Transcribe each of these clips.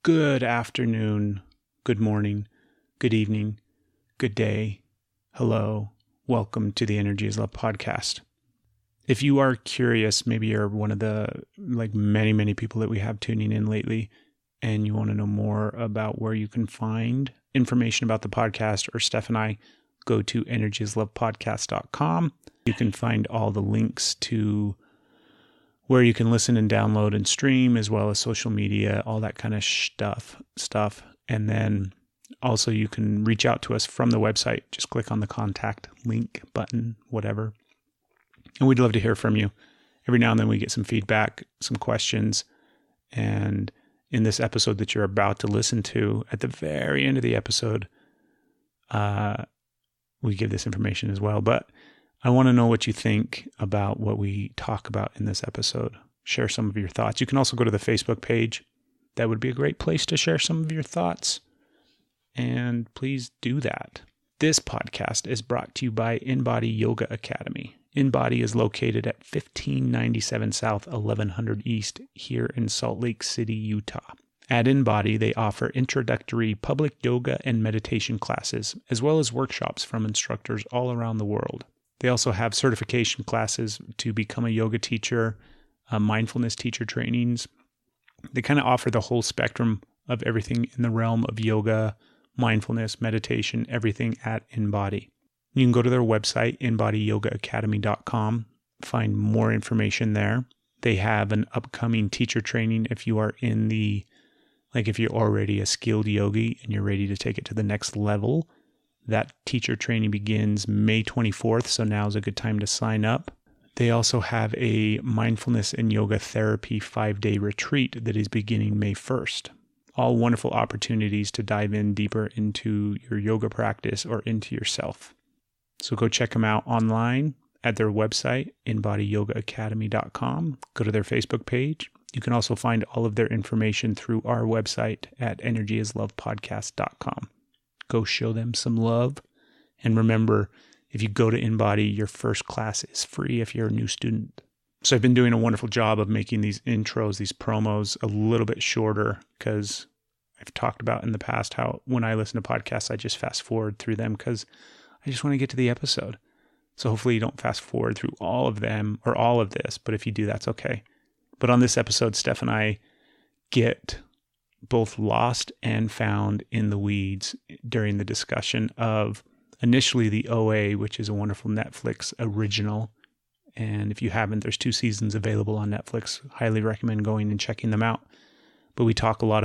good afternoon, good morning, good evening, good day, hello, welcome to the Energy is Love podcast. If you are curious, maybe you're one of the many people that we have tuning in lately, and you want to know more about where you can find information about the podcast, or Steph and I, go to energyislovepodcast.com. You can find all the links to where you can listen and download and stream, as well as social media, all that kind of stuff. And then also you can reach out to us from the website. Just click on the contact link button, whatever. And we'd love to hear from you. Every now and then we get some feedback, some questions. And in this episode that you're about to listen to, at the very end of the episode, we give this information as well. But I want to know what you think about what we talk about in this episode. Share some of your thoughts. You can also go to the Facebook page. That would be a great place to share some of your thoughts. And please do that. This podcast is brought to you by InBody Yoga Academy. InBody is located at 1597 South, 1100 East here in Salt Lake City, Utah. At InBody, they offer introductory public yoga and meditation classes, as well as workshops from instructors all around the world. They also have certification classes to become a yoga teacher, mindfulness teacher trainings. They kind of offer the whole spectrum of everything in the realm of yoga, mindfulness, meditation, everything at InBody. You can go to their website, inbodyyogaacademy.com, find more information there. They have an upcoming teacher training if you are if you're already a skilled yogi and you're ready to take it to the next level. That teacher training begins May 24th, so now is a good time to sign up. They also have a mindfulness and yoga therapy 5-day retreat that is beginning May 1st. All wonderful opportunities to dive in deeper into your yoga practice or into yourself. So go check them out online at their website, inbodyyogaacademy.com. Go to their Facebook page. You can also find all of their information through our website at energyislovepodcast.com. Go show them some love. And remember, if you go to InBody, your first class is free if you're a new student. So I've been doing a wonderful job of making these intros, these promos, a little bit shorter, because I've talked about in the past how when I listen to podcasts, I just fast forward through them because I just want to get to the episode. So hopefully you don't fast forward through all of them or all of this, but if you do, that's okay. But on this episode, Steph and I get both lost and found in the weeds during the discussion of initially the OA, which is a wonderful Netflix original. And if you haven't, there's 2 seasons available on Netflix. Highly recommend going and checking them out. But we talk not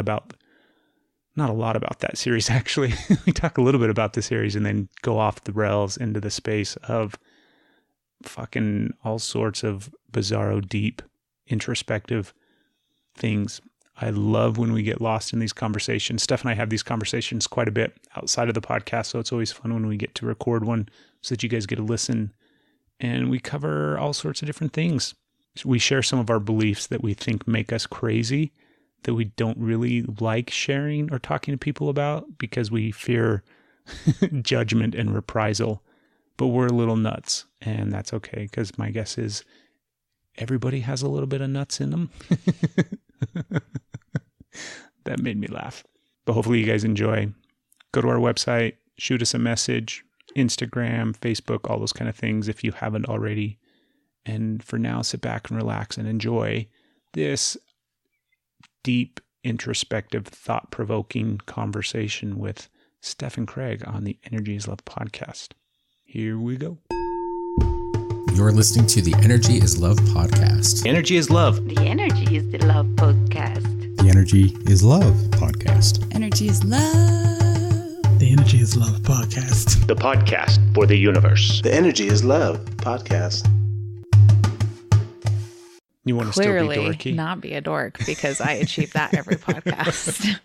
a lot about that series, actually. We talk a little bit about the series and then go off the rails into the space of fucking all sorts of bizarro, deep, introspective things. I love when we get lost in these conversations. Steph and I have these conversations quite a bit outside of the podcast, so it's always fun when we get to record one so that you guys get to listen. And we cover all sorts of different things. We share some of our beliefs that we think make us crazy, that we don't really like sharing or talking to people about because we fear judgment and reprisal. But we're a little nuts, and that's okay, because my guess is everybody has a little bit of nuts in them. That made me laugh. But hopefully you guys enjoy. Go to our website, shoot us a message, Instagram, Facebook, all those kind of things if you haven't already. And for now, sit back and relax and enjoy this deep, introspective, thought-provoking conversation with Steph and Craig on the Energy is Love podcast. Here we go. You're listening to the Energy is Love podcast. Energy is Love. The Energy is the Love podcast. The Energy is Love podcast. Energy is Love. The Energy is Love podcast. The podcast for the universe. The Energy is Love podcast. You want to Clearly still be dorky? Not be a dork, because I achieve that every podcast.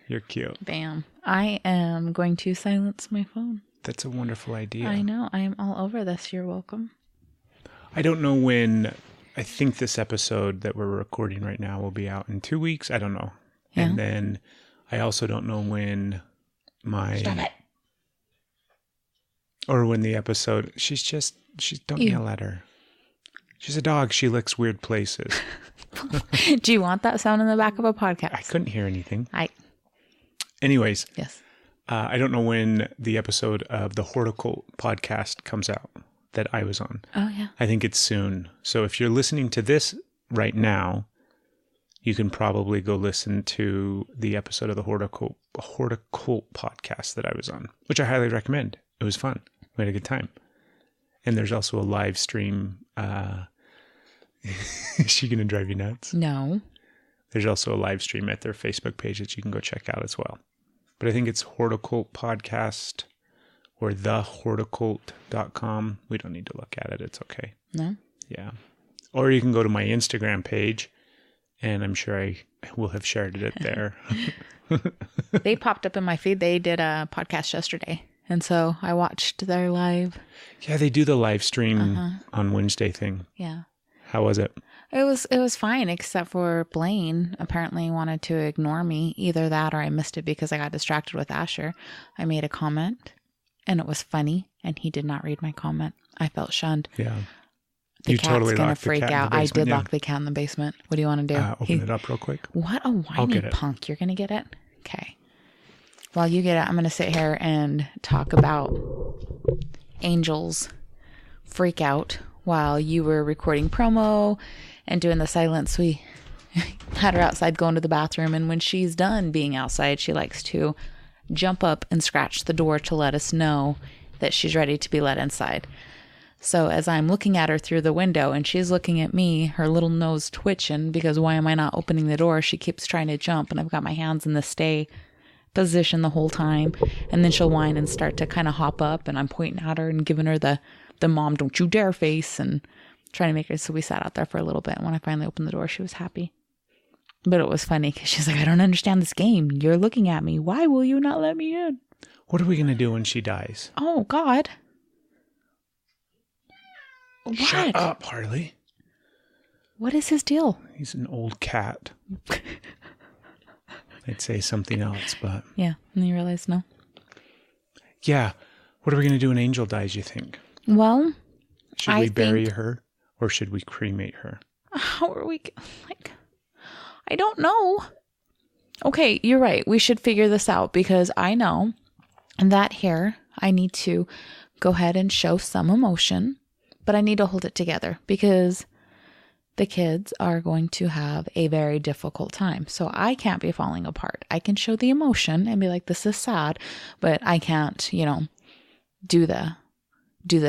You're cute. Bam. I am going to silence my phone. That's a wonderful idea. I know. I am all over this. You're welcome. I don't know when. I think this episode that we're recording right now will be out in 2 weeks. I don't know. Yeah. And then I also don't know when Stop it. Or when the episode, don't yell at her. She's a dog. She licks weird places. Do you want that sound in the back of a podcast? I couldn't hear anything. I Anyways, yes. I don't know when the episode of the Horticle podcast comes out that I was on. Oh yeah. I think it's soon. So if you're listening to this right now, you can probably go listen to the episode of the Horticle podcast that I was on, which I highly recommend. It was fun. We had a good time. And there's also a live stream. Is she going to drive you nuts? No. There's also a live stream at their Facebook page that you can go check out as well. But I think it's Horticult Podcast or thehorticult.com. We don't need to look at it. It's okay. No. Yeah. Or you can go to my Instagram page, and I'm sure I will have shared it there. They popped up in my feed. They did a podcast yesterday. And so I watched their live. Yeah, they do the live stream on Wednesday thing. Yeah. How was it? It was fine, except for Blaine apparently wanted to ignore me. Either that or I missed it because I got distracted with Asher. I made a comment and it was funny and he did not read my comment. I felt shunned. Yeah. The You cat's totally gonna locked the freak cat in the out. I basement, did yeah. lock the cat in the basement. What do you want to do? Open it up real quick. What a I'll whiny get it. punk. You're going to get it? Okay. While you get it, I'm going to sit here and talk about Angel's freak out while you were recording promo and doing the silence. We had her outside going to the bathroom, and when she's done being outside, she likes to jump up and scratch the door to let us know that she's ready to be let inside. So as I'm looking at her through the window and she's looking at me, her little nose twitching because why am I not opening the door? She keeps trying to jump and I've got my hands in the stay position the whole time. And then she'll whine and start to kind of hop up and I'm pointing at her and giving her the mom, don't you dare face and trying to make her. So we sat out there for a little bit. And when I finally opened the door, she was happy. But it was funny because she's like, I don't understand this game. You're looking at me. Why will you not let me in? What are we going to do when she dies? Oh, God. What? Shut up, Harley. What is his deal? He's an old cat. I'd say something else, but... Yeah, and you realize no. Yeah. What are we going to do when Angel dies, you think? Well, Should we bury her or should we cremate her? How are we... Like, I don't know. Okay, you're right. We should figure this out because I know that here I need to go ahead and show some emotion, but I need to hold it together because the kids are going to have a very difficult time. So I can't be falling apart. I can show the emotion and be like, this is sad, but I can't, do the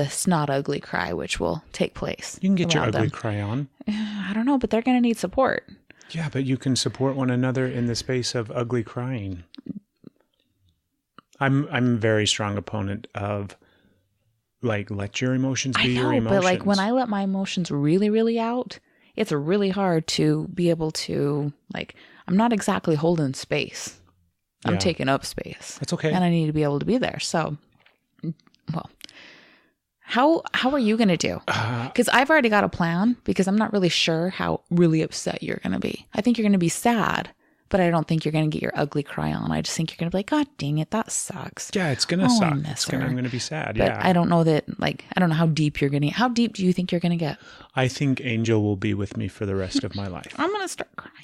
snot ugly cry, which will take place. You can get your around ugly them. cry on. I don't know, but they're going to need support. Yeah, but you can support one another in the space of ugly crying. I'm a very strong opponent of let your emotions be your emotions. But like when I let my emotions really, really out, it's really hard to be able to I'm not exactly holding space. I'm taking up space. That's okay. And I need to be able to be there. So, well, how are you going to do? Because I've already got a plan because I'm not really sure how really upset you're going to be. I think you're going to be sad, but I don't think you're going to get your ugly cry on. I just think you're going to be like, God dang it, that sucks. Yeah, it's going to suck. I'm going to be sad. But yeah. I don't know that, I don't know how deep you're going to get. How deep do you think you're going to get? I think Angel will be with me for the rest of my life. I'm going to start crying.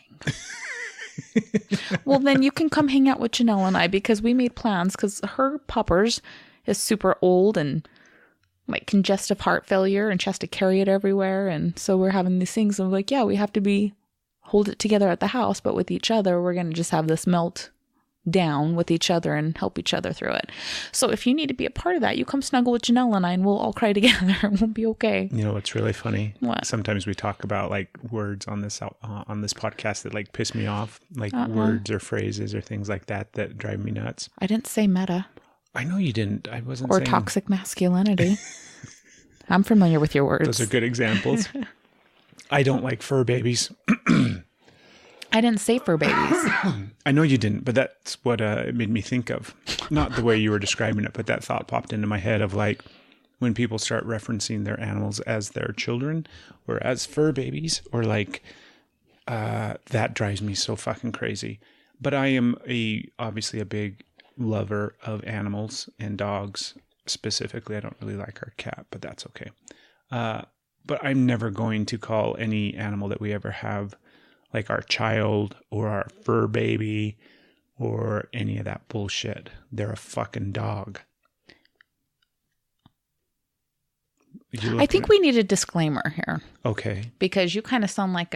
Well, then you can come hang out with Janelle and I because we made plans because her puppers is super old and congestive heart failure and she has to carry it everywhere. And so we're having these things of we have to hold it together at the house, but with each other, we're going to just have this melt down with each other and help each other through it. So if you need to be a part of that, you come snuggle with Janelle and I and we'll all cry together and we'll be okay. You know what's really funny? What? Sometimes we talk about words on this podcast that piss me off, words or phrases or things like that drive me nuts. I didn't say meta. I know you didn't. I wasn't or saying... toxic masculinity. I'm familiar with your words. Those are good examples. I don't like fur babies. I didn't say fur babies. I know you didn't, but that's what it made me think of. Not the way you were describing it, but that thought popped into my head of when people start referencing their animals as their children or as fur babies or that drives me so fucking crazy. But I am obviously a big lover of animals and dogs specifically. I don't really like our cat, but that's okay. But I'm never going to call any animal that we ever have like our child or our fur baby or any of that bullshit. They're a fucking dog. I think we need a disclaimer here. Okay. Because you kind of sound like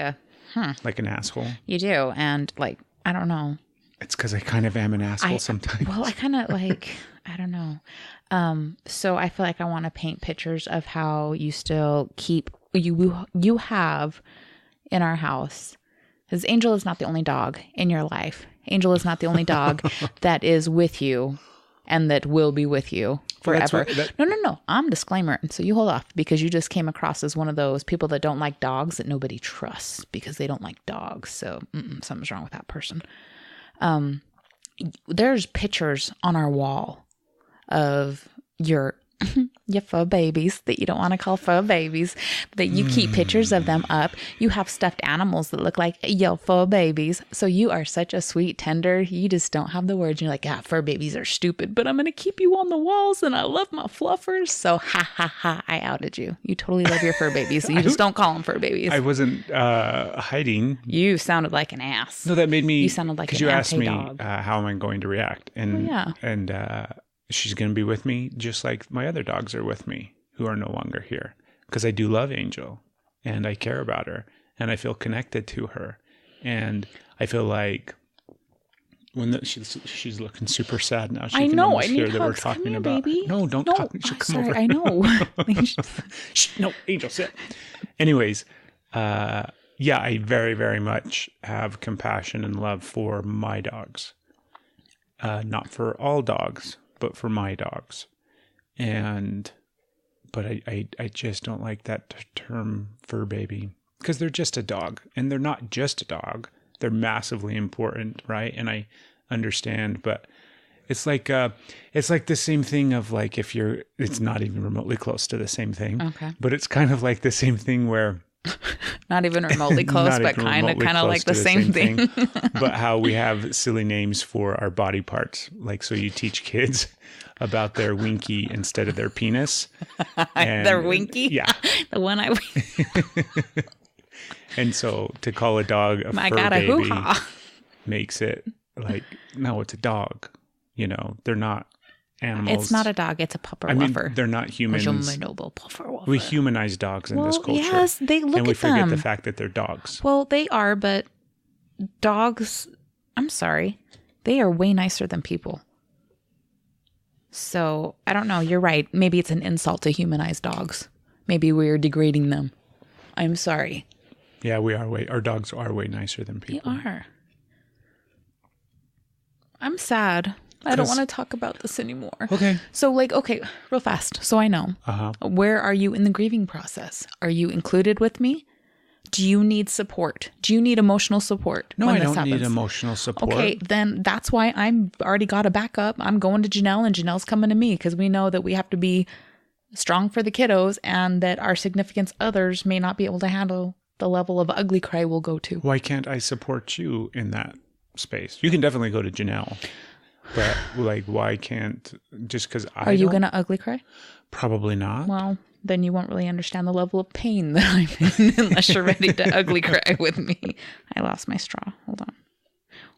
Like an asshole. You do. And like, I don't know. It's because I kind of am an asshole sometimes. Well, I kind of like, I don't know. So I feel like I want to paint pictures of how you still keep, you have in our house, because Angel is not the only dog in your life. Angel is not the only dog that is with you and that will be with you forever. No. I'm disclaimer. And so you hold off because you just came across as one of those people that don't like dogs that nobody trusts because they don't like dogs. So something's wrong with that person. There's pictures on our wall of your fur babies that you don't want to call fur babies, that you keep pictures of them up. You have stuffed animals that look like your fur babies. So you are such a sweet, tender, you just don't have the words. You're like, yeah, fur babies are stupid, but I'm going to keep you on the walls and I love my fluffers. So I outed you. You totally love your fur babies. So you just don't call them fur babies. I wasn't hiding. You sounded like an ass. No, that made me. You sounded like an you asked me dog. how am I going to react, and she's going to be with me just like my other dogs are with me who are no longer here, because I do love Angel and I care about her and I feel connected to her, and I feel like when she's looking super sad now. She I can know. almost I need hear that we're hugs. talking Come here, about. baby. No, don't talk. She'll come sorry, over. I know. No, Angel, sit. Anyways, I very, very much have compassion and love for my dogs. Not for all dogs, but for my dogs. But I just don't like that term fur baby, because they're just a dog, and they're not just a dog. They're massively important, right? And I understand, but it's like the same thing of like it's not even remotely close to the same thing. Okay. But it's kind of like the same thing where not even remotely close, but kind of like the same thing. But how we have silly names for our body parts. Like, so you teach kids about their winky instead of their penis. Their winky? Yeah. The one I... And so to call a dog a fur baby hoo-ha. makes it like, no, it's a dog. You know, they're not animals. It's not a dog. It's a pupper I mean, wuffer. they're not humans. Puffer. We humanize dogs in this culture. Yes, they look and we at forget them. the fact that they're dogs. Well, they are, but dogs, I'm sorry, they are way nicer than people. So, I don't know. You're right. Maybe it's an insult to humanize dogs. Maybe we're degrading them. I'm sorry. Yeah, our dogs are way nicer than people. They are. I'm sad. I don't want to talk about this anymore. Okay. So real fast. So I know. Where are you in the grieving process? Are you included with me? Do you need support? Do you need emotional support? No, when I this don't happens? need emotional support. Okay, then that's why I'm already got a backup. I'm going to Janelle and Janelle's coming to me, because we know that we have to be strong for the kiddos and that our significant others may not be able to handle the level of ugly cry we'll go to. Why can't I support you in that space? You can definitely go to Janelle. But like, why can't, just because Are you going to ugly cry? Probably not. Well, then you won't really understand the level of pain that I'm in unless you're ready to ugly cry with me. I lost my straw. Hold on.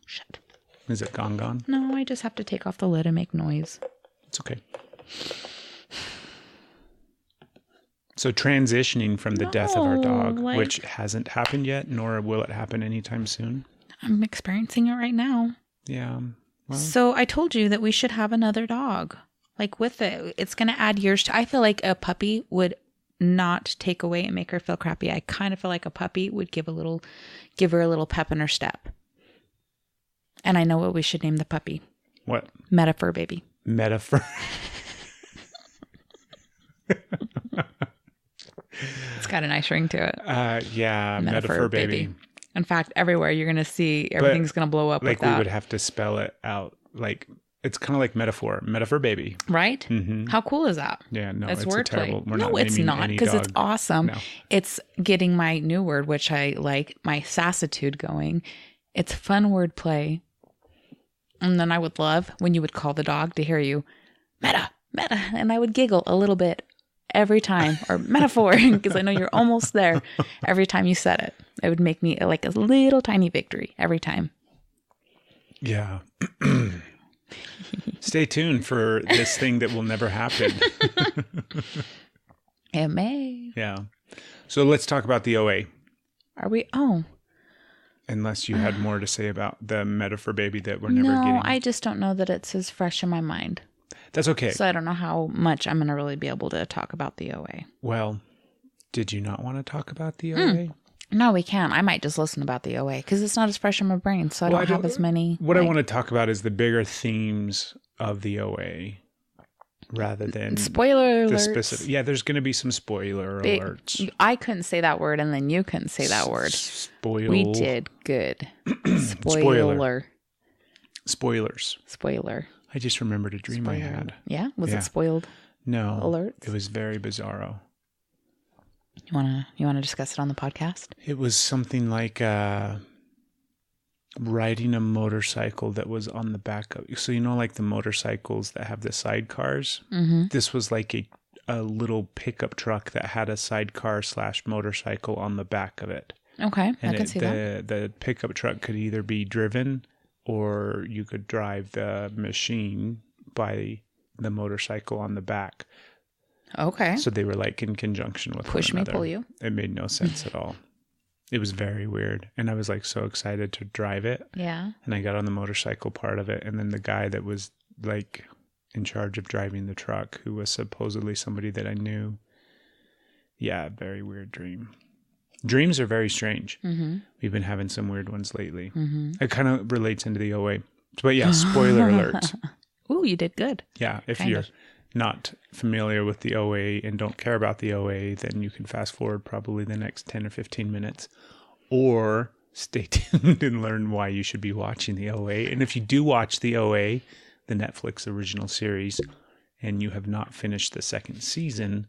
Shit. Is it gone? No, I just have to take off the lid and make noise. It's okay. So transitioning from the death of our dog, which hasn't happened yet, nor will it happen anytime soon. I'm experiencing it right now. Yeah. Well. So I told you that we should have another dog. Like with it, it's going to add years to. I feel like a puppy would not take away and make her feel crappy. I kind of feel like a puppy would give her a little pep in her step. And I know what we should name the puppy. What? Mettafurbaby. It's got a nice ring to it. Yeah, Mettafurbaby. In fact, everywhere you're going to see everything's going to blow up like with that. We would have to spell it out. Like, it's kind of like Mettafurbaby. Right? Mm-hmm. How cool is that? Yeah, no, it's wordplay. Terrible. We're no, not it's not, because it's awesome. No. It's getting my new word, which I like, my sassitude going. It's fun wordplay. And then I would love when you would call the dog to hear you, Meta, and I would giggle a little bit every time, or metaphor, because I know you're almost there every time you said it. It would make me like a little tiny victory every time. Yeah. Stay tuned for this thing that will never happen. It may. Yeah. So let's talk about the OA. Are we? Oh. Unless you had more to say about the Mettafurbaby that we're never No, getting. I just don't know that it's as fresh in my mind. That's okay. So I don't know how much I'm going to really be able to talk about the OA. Well, did you not want to talk about the OA? No, we can. I might just listen about the OA because it's not as fresh in my brain. So I don't have as many. What I want to talk about is the bigger themes of the OA rather than spoiler the alerts. specific. Yeah, there's going to be some spoiler alerts. I couldn't say that word and then you couldn't say that word. Spoil. We did good. Spoiler. Spoilers. Spoiler. I just remembered a dream I had. Yeah? Was it spoiled? No. Alerts? It was very bizarro. You wanna discuss it on the podcast? It was something like riding a motorcycle that was on the back of. So like the motorcycles that have the sidecars. Mm-hmm. This was like a little pickup truck that had a sidecar / motorcycle on the back of it. Okay, And I can see that. The pickup truck could either be driven or you could drive the machine by the motorcycle on the back. Okay. So they were like in conjunction with Push one me, another. pull you. It made no sense at all. It was very weird. And I was like so excited to drive it. Yeah. And I got on the motorcycle part of it. And then the guy that was like in charge of driving the truck, who was supposedly somebody that I knew. Yeah, very weird dream. Dreams are very strange. Mm-hmm. We've been having some weird ones lately. Mm-hmm. It kind of relates into the OA. But yeah, spoiler alerts. Ooh, you did good. Yeah, if Kind you're of. not familiar with the OA and don't care about the OA, then you can fast forward probably the next 10 or 15 minutes. Or stay tuned and learn why you should be watching the OA. And if you do watch the OA, the Netflix original series, and you have not finished the second season,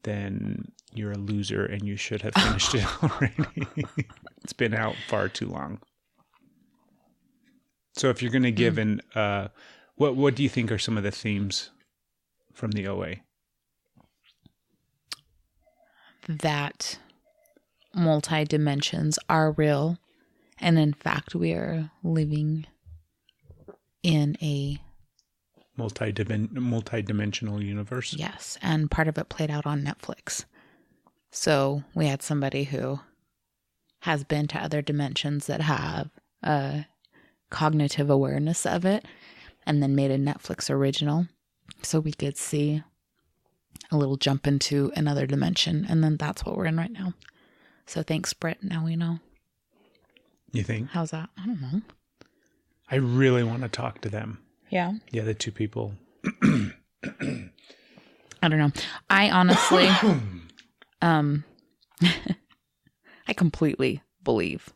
then you're a loser and you should have finished it already. It's been out far too long. So if you're going to give what do you think are some of the themes from the OA? That multi-dimensions are real. And in fact, we are living in a multi-dimensional universe. Yes, and part of it played out on Netflix. So we had somebody who has been to other dimensions that have a cognitive awareness of it, and then made a Netflix original so we could see a little jump into another dimension. And then that's what we're in right now. So thanks, Britt. Now we know. You think? How's that? I don't know. I really want to talk to them. Yeah. Yeah, the two people. I don't know. I honestly, I completely believe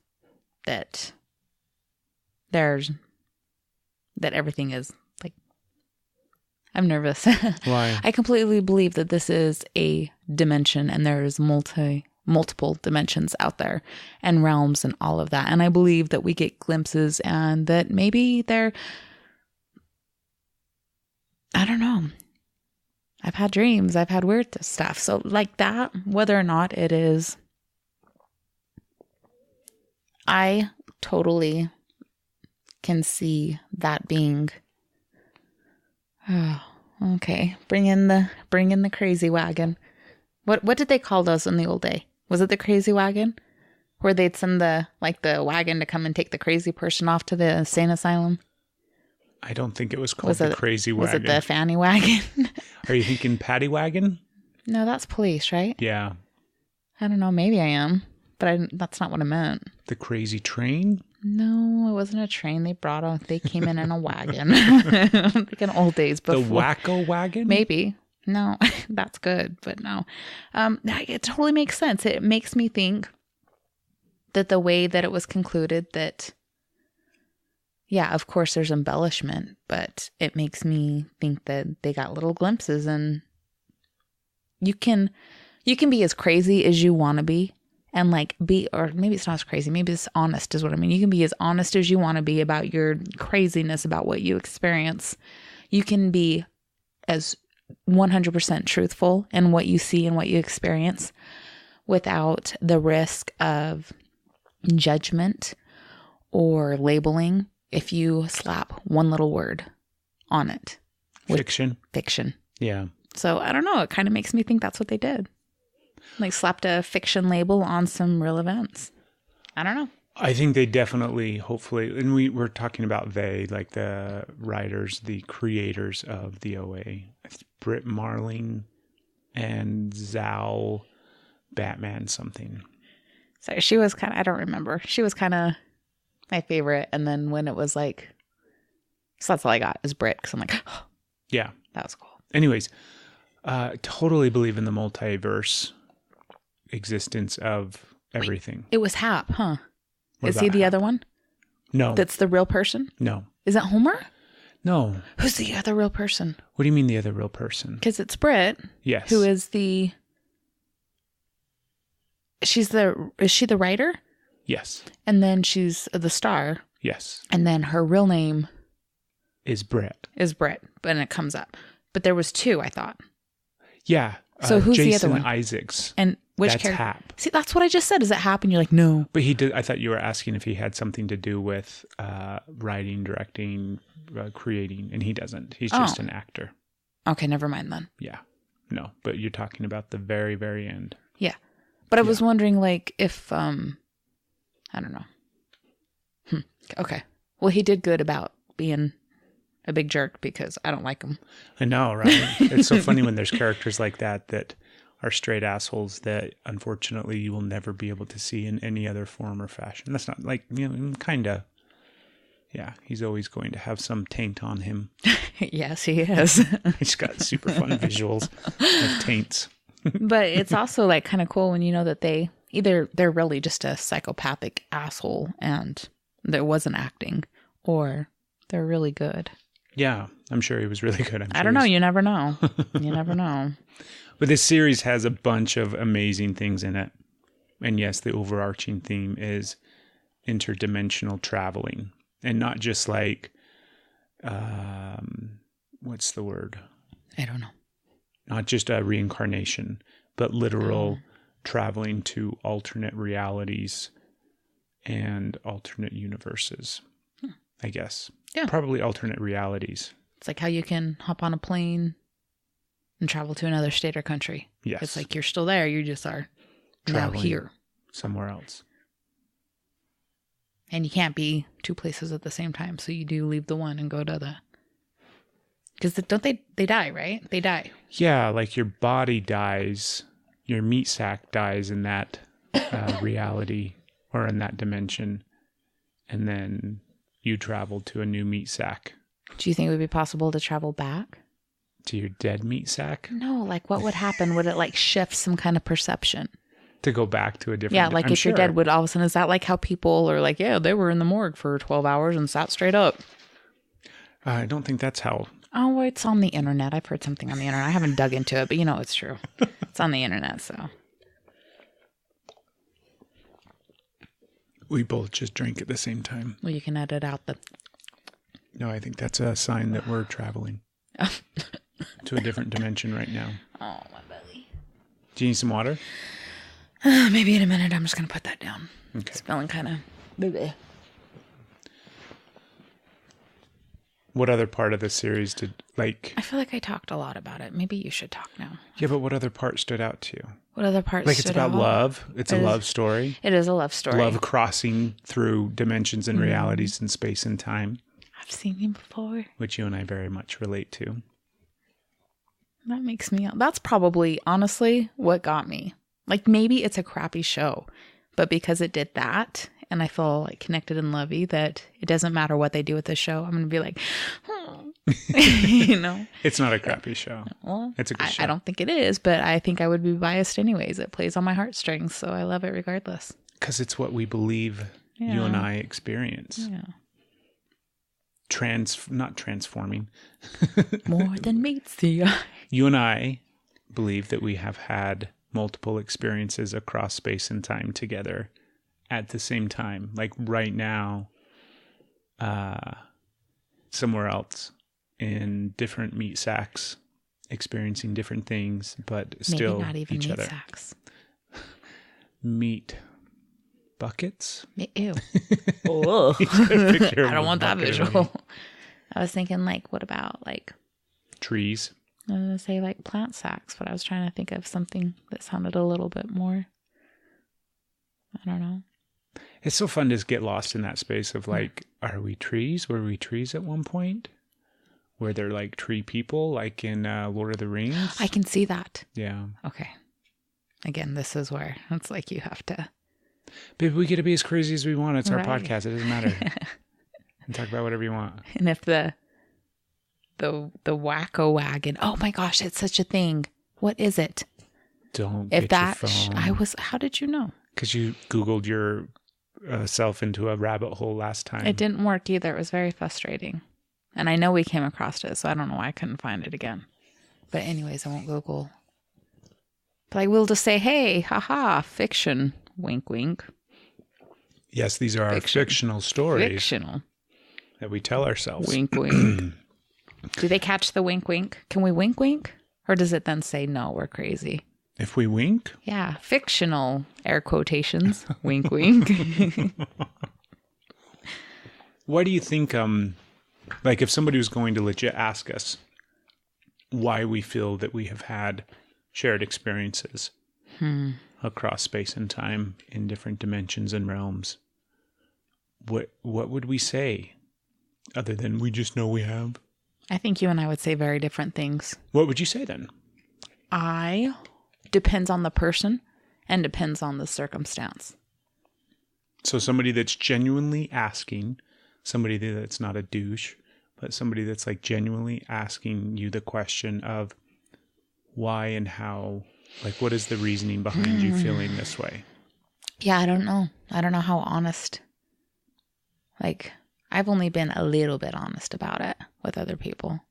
that everything is like, I'm nervous. Why? I completely believe that this is a dimension and there's multiple dimensions out there and realms and all of that. And I believe that we get glimpses and that maybe I don't know. I've had dreams. I've had weird stuff. So like that, whether or not it is, I totally can see that being, okay. Bring in the crazy wagon. What did they call those in the old day? Was it the crazy wagon? Where they'd send the wagon to come and take the crazy person off to the insane asylum? I don't think it was called the crazy wagon. Was it the fanny wagon? Are you thinking paddy wagon? No, that's police, right? Yeah. I don't know. Maybe I am. But that's not what I meant. The crazy train? No, it wasn't a train. They came in a wagon. Like in old days before. The wacko wagon? Maybe. No, that's good. But no. It totally makes sense. It makes me think that the way that it was concluded that, yeah, of course there's embellishment, but it makes me think that they got little glimpses and you can be as crazy as you want to be and or maybe it's not as crazy. Maybe it's honest is what I mean. You can be as honest as you want to be about your craziness, about what you experience. You can be as 100% truthful in what you see and what you experience without the risk of judgment or labeling if you slap one little word on it. Fiction. Fiction. Yeah. So I don't know. It kind of makes me think that's what they did. Like slapped a fiction label on some real events. I don't know. I think they definitely, hopefully, and we're talking about they, like the writers, the creators of the OA. It's Britt Marling and Zal Batman something. So she was kind of, I don't remember. She was kind of my favorite. And then when it was like, so that's all I got is Britt. Because I'm like, oh, Yeah. that was cool. Anyways, totally believe in the multiverse existence of everything. It was Hap, huh? What Is he about the Hap? other one? No. That's the real person? No. Is that Homer? No. Who's the other real person? What do you mean the other real person? Because it's Britt, Yes. who is the... Is she the writer? Yes. And then she's the star. Yes. And then her real name Is Brett. is Britt, but it comes up. But there was two, I thought. Yeah. So who's the other Jason one? Isaacs. And which That's character? Hap. See, that's what I just said. Is it Hap? And you're like, no. But he did. I thought you were asking if he had something to do with writing, directing, creating, and he doesn't. He's just an actor. Okay, never mind then. Yeah. No, but you're talking about the very, very end. Yeah. But I was wondering, like, if, I don't know. Okay. Well, he did good about being a big jerk because I don't like him. I know, right? It's so funny when there's characters like that are straight assholes that unfortunately you will never be able to see in any other form or fashion. That's not like, kind of. Yeah, he's always going to have some taint on him. Yes, he is. He's got super fun visuals of taints. But it's also like kind of cool when you know that they're really just a psychopathic asshole and there wasn't acting, or they're really good. Yeah, I'm sure he was really good. I don't know. You never know. You never know. But this series has a bunch of amazing things in it. And yes, the overarching theme is interdimensional traveling. And not just like, what's the word? I don't know. Not just a reincarnation, but literal traveling to alternate realities and alternate universes, I guess. Yeah. Probably alternate realities. It's like how you can hop on a plane and travel to another state or country. Yes. It's like you're still there. You just are now Traveling here. somewhere else. And you can't be two places at the same time. So you do leave the one and go to the... Because don't they die, right? They die. Yeah, like your body dies, your meat sack dies in that reality or in that dimension, and then you travel to a new meat sack. Do you think it would be possible to travel back? To your dead meat sack? No, like what would happen? Would it like shift some kind of perception? To go back to a different... Yeah, like I'm if sure. you're dead, would all of a sudden, is that like how people are like, yeah, they were in the morgue for 12 hours and sat straight up? I don't think that's how... Oh, it's on the internet. I've heard something on the internet. I haven't dug into it, but you know it's true. It's on the internet, so. We both just drank at the same time. Well, you can edit out the... No, I think that's a sign that we're traveling to a different dimension right now. Oh, my belly. Do you need some water? Maybe in a minute. I'm just going to put that down. Okay. It's feeling kind of... What other part of the series did, like... I feel like I talked a lot about it. Maybe you should talk now. Yeah, but what other part stood out to you? What other parts Like, it's stood about out? love. It's a It is. love story. It is a love story. Love crossing through dimensions and realities in space and time, I've seen you before. which you and I very much relate to. That makes me... That's probably, honestly, what got me. Like, maybe it's a crappy show, but because it did that, and I feel like connected and lovey, that it doesn't matter what they do with this show, I'm going to be like, you know? It's not a crappy show. Well, It's a good show. I don't think it is, but I think I would be biased anyways. It plays on my heartstrings, so I love it regardless. Because it's what we believe you and I experience. Yeah. Not transforming. More than meets the eye. You and I believe that we have had multiple experiences across space and time together at the same time. Like right now, somewhere else in different meat sacks experiencing different things, but Maybe still not even each meat other. sacks. Meat buckets. Ew. Oh. Picture I of don't a want that bucket of visual. meat. I was thinking, like, what about, like, Trees. I was going to say, like, plant sacks, but I was trying to think of something that sounded a little bit more, I don't know. It's so fun to get lost in that space of like, are we trees? Were we trees at one point? Were there like tree people, like in Lord of the Rings? I can see that. Yeah. Okay. Again, this is where it's like you have to. Baby, we get to be as crazy as we want. It's our Right. podcast. It doesn't matter. And talk about whatever you want. And if the wacko wagon, oh my gosh, it's such a thing. What is it? Don't If get that, your phone. how did you know? Because you Googled your self into a rabbit hole last time. It didn't work either. It was very frustrating. And I know we came across it, so I don't know why I couldn't find it again. But anyways, I won't Google. But I will just say, hey, haha, fiction. Wink, wink. Yes, these are our fictional stories Fictional. that we tell ourselves. Wink, wink. Do they catch the wink, wink? Can we wink, wink? Or does it then say, no, we're crazy? If we wink? Yeah, fictional, air quotations. Wink, wink. Why do you think, like if somebody was going to legit ask us why we feel that we have had shared experiences across space and time in different dimensions and realms, what would we say other than we just know we have? I think you and I would say very different things. What would you say then? Depends on the person and depends on the circumstance. So somebody that's genuinely asking, somebody that's not a douche, but somebody that's like genuinely asking you the question of why and how, like what is the reasoning behind you feeling this way? Yeah, I don't know. I don't know how honest. Like, I've only been a little bit honest about it with other people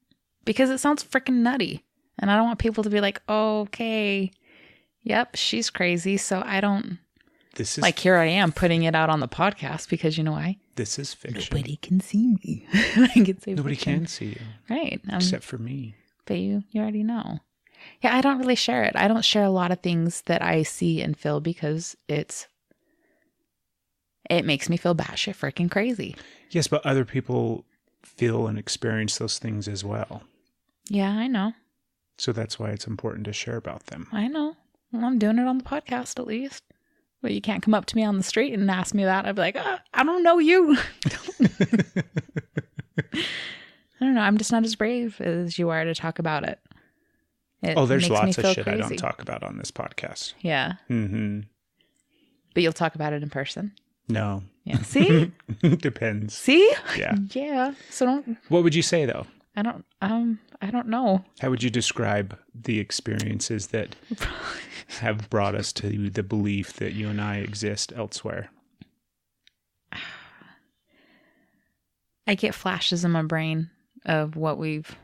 because it sounds freaking nutty. And I don't want people to be like, oh, okay, yep, she's crazy. So I don't, This is like, here I am putting it out on the podcast because you know why? This is fiction. Nobody can see me. I can say Nobody fiction. can see you Right. except for me. But you already know. Yeah, I don't really share it. I don't share a lot of things that I see and feel because it makes me feel batshit freaking crazy. Yes, but other people feel and experience those things as well. Yeah, I know. So that's why it's important to share about them. I know. Well, I'm doing it on the podcast at least. But you can't come up to me on the street and ask me that. I'd be like, I don't know you. I don't know. I'm just not as brave as you are to talk about it. There's makes me lots of feel shit I don't crazy. talk about on this podcast. Yeah. Mm-hmm. But you'll talk about it in person. No. Yeah. See? Depends. See? Yeah. Yeah. So don't. What would you say though? I don't know. How would you describe the experiences that have brought us to the belief that you and I exist elsewhere? I get flashes in my brain of what we've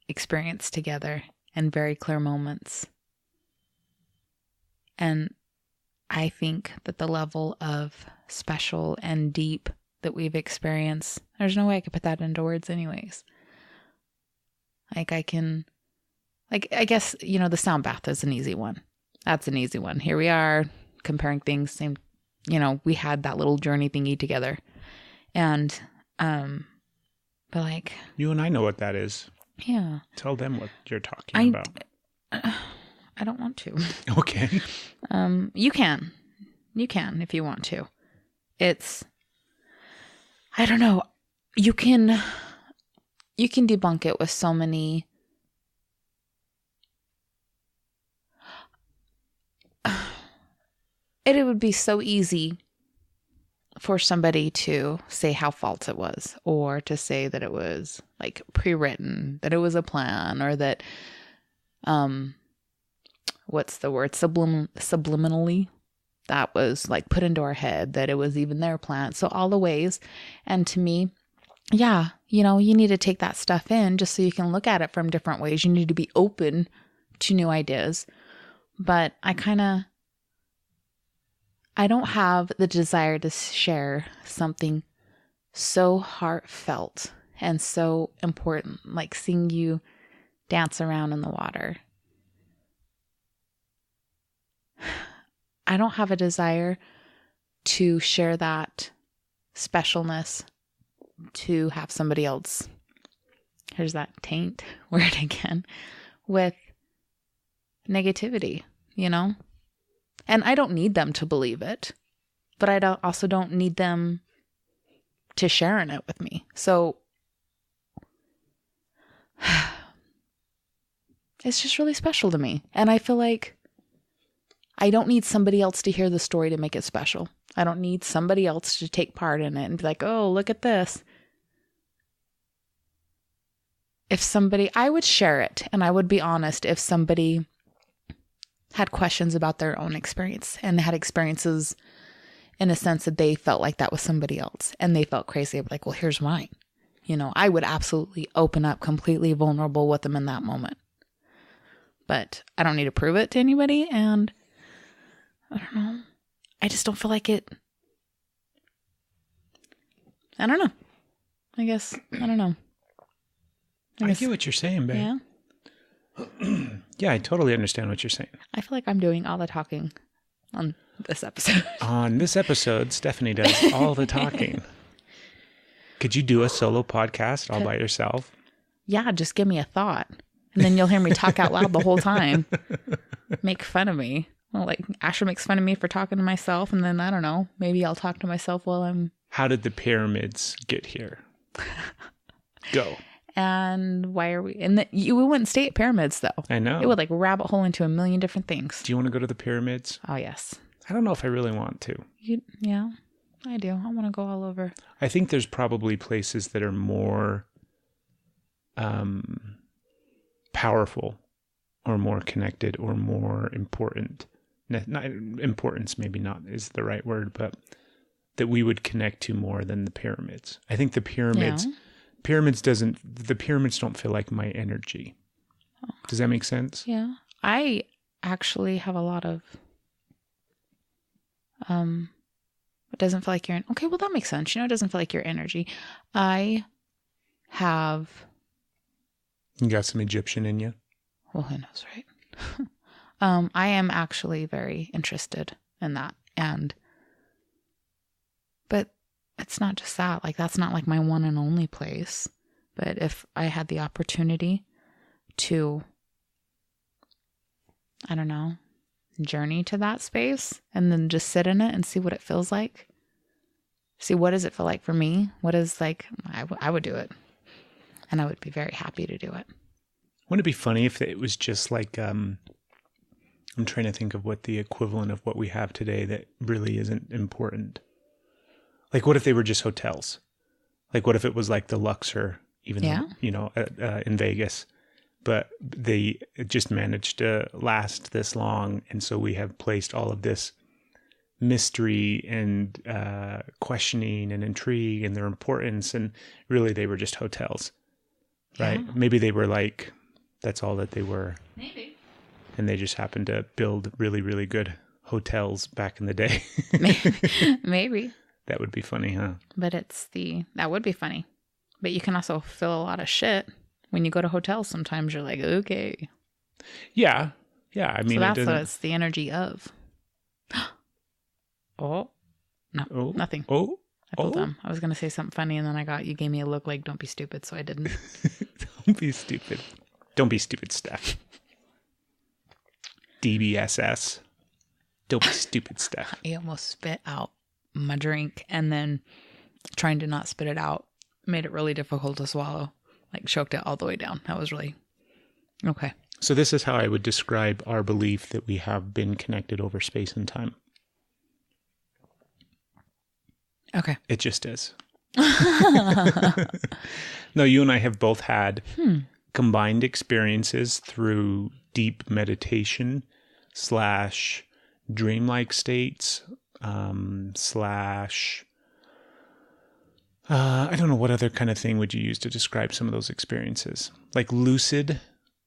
experienced together and very clear moments. And I think that the level of special and deep that we've experienced, there's no way I could put that into words anyways. Like I guess, the sound bath is an easy one. That's an easy one. Here we are comparing things. Same, we had that little journey thingy together. And, but like. You and I know what that is. Yeah. Tell them what you're talking about. I don't want to. Okay. You can if you want to. I don't know. You can debunk it with so many. It would be so easy for somebody to say how false it was, or to say that it was like pre-written, that it was a plan, or that, what's the word? Subliminally, that was like put into our head, that it was even their plan. So all the ways. And to me, yeah, you need to take that stuff in just so you can look at it from different ways. You need to be open to new ideas. But I don't have the desire to share something so heartfelt and so important, like seeing you dance around in the water. I don't have a desire to share that specialness to have somebody else, here's that taint word again, with negativity, you know? And I don't need them to believe it, but I also don't need them to share in it with me. So it's just really special to me. And I feel like I don't need somebody else to hear the story to make it special. I don't need somebody else to take part in it and be like, oh, look at this. I would share it, and I would be honest if somebody had questions about their own experience and had experiences in a sense that they felt like that was somebody else and they felt crazy. I'd be like, well, here's mine. You know, I would absolutely open up completely vulnerable with them in that moment. But I don't need to prove it to anybody, and I don't know. I just don't feel like it. I don't know. I don't know. I get what you're saying, babe. Yeah. Yeah, I totally understand what you're saying. I feel like I'm doing all the talking on this episode. On this episode, Stephanie does all the talking. Could you do a solo podcast all by yourself? Yeah, just give me a thought. And then you'll hear me talk out loud the whole time. Make fun of me. Well, like Asher makes fun of me for talking to myself. And then, I don't know, maybe I'll talk to myself while I'm... How did the pyramids get here? Go. And why are we... And we wouldn't stay at pyramids, though. I know. It would like rabbit hole into a million different things. Do you want to go to the pyramids? Oh, yes. I don't know if I really want to. Yeah, I do. I want to go all over. I think there's probably places that are more powerful or more connected or more important. Not importance, maybe not is the right word, but that we would connect to more than the pyramids. I think the pyramids... Yeah. The pyramids don't feel like my energy. Does that make sense? Yeah. I actually have a lot of, it doesn't feel like okay, well that makes sense. You know, it doesn't feel like your energy. I have. You got some Egyptian in you? Well, who knows, right? I am actually very interested in that. But it's not just that. Like, that's not like my one and only place. But if I had the opportunity to, I don't know, journey to that space and then just sit in it and see what it feels like. See, what does it feel like for me? What is like, I would do it. And I would be very happy to do it. Wouldn't it be funny if it was just like, I'm trying to think of what the equivalent of what we have today that really isn't important. Like, what if they were just hotels? Like, what if it was like the Luxor, even though, you know, in Vegas, but they just managed to last this long. And so we have placed all of this mystery and questioning and intrigue and their importance. And really, they were just hotels, right? Yeah. Maybe they were like, that's all that they were. Maybe. And they just happened to build really, really good hotels back in the day. Maybe. That would be funny, huh? But that would be funny. But you can also feel a lot of shit when you go to hotels. Sometimes you're like, okay. Yeah. Yeah. I mean, so that's what it's the energy of. Oh, no, nothing. Oh, I feel dumb. I was going to say something funny and then you gave me a look like, don't be stupid. So I didn't. Don't be stupid. Don't be stupid, Steph. DBSS. Don't be stupid, Steph. I almost spit out my drink and then trying to not spit it out made it really difficult to swallow. Like choked it all the way down. That was really okay. So this is how I would describe our belief that we have been connected over space and time. Okay. It just is. No, you and I have both had combined experiences through deep meditation / dreamlike states / I don't know, what other kind of thing would you use to describe some of those experiences? Like lucid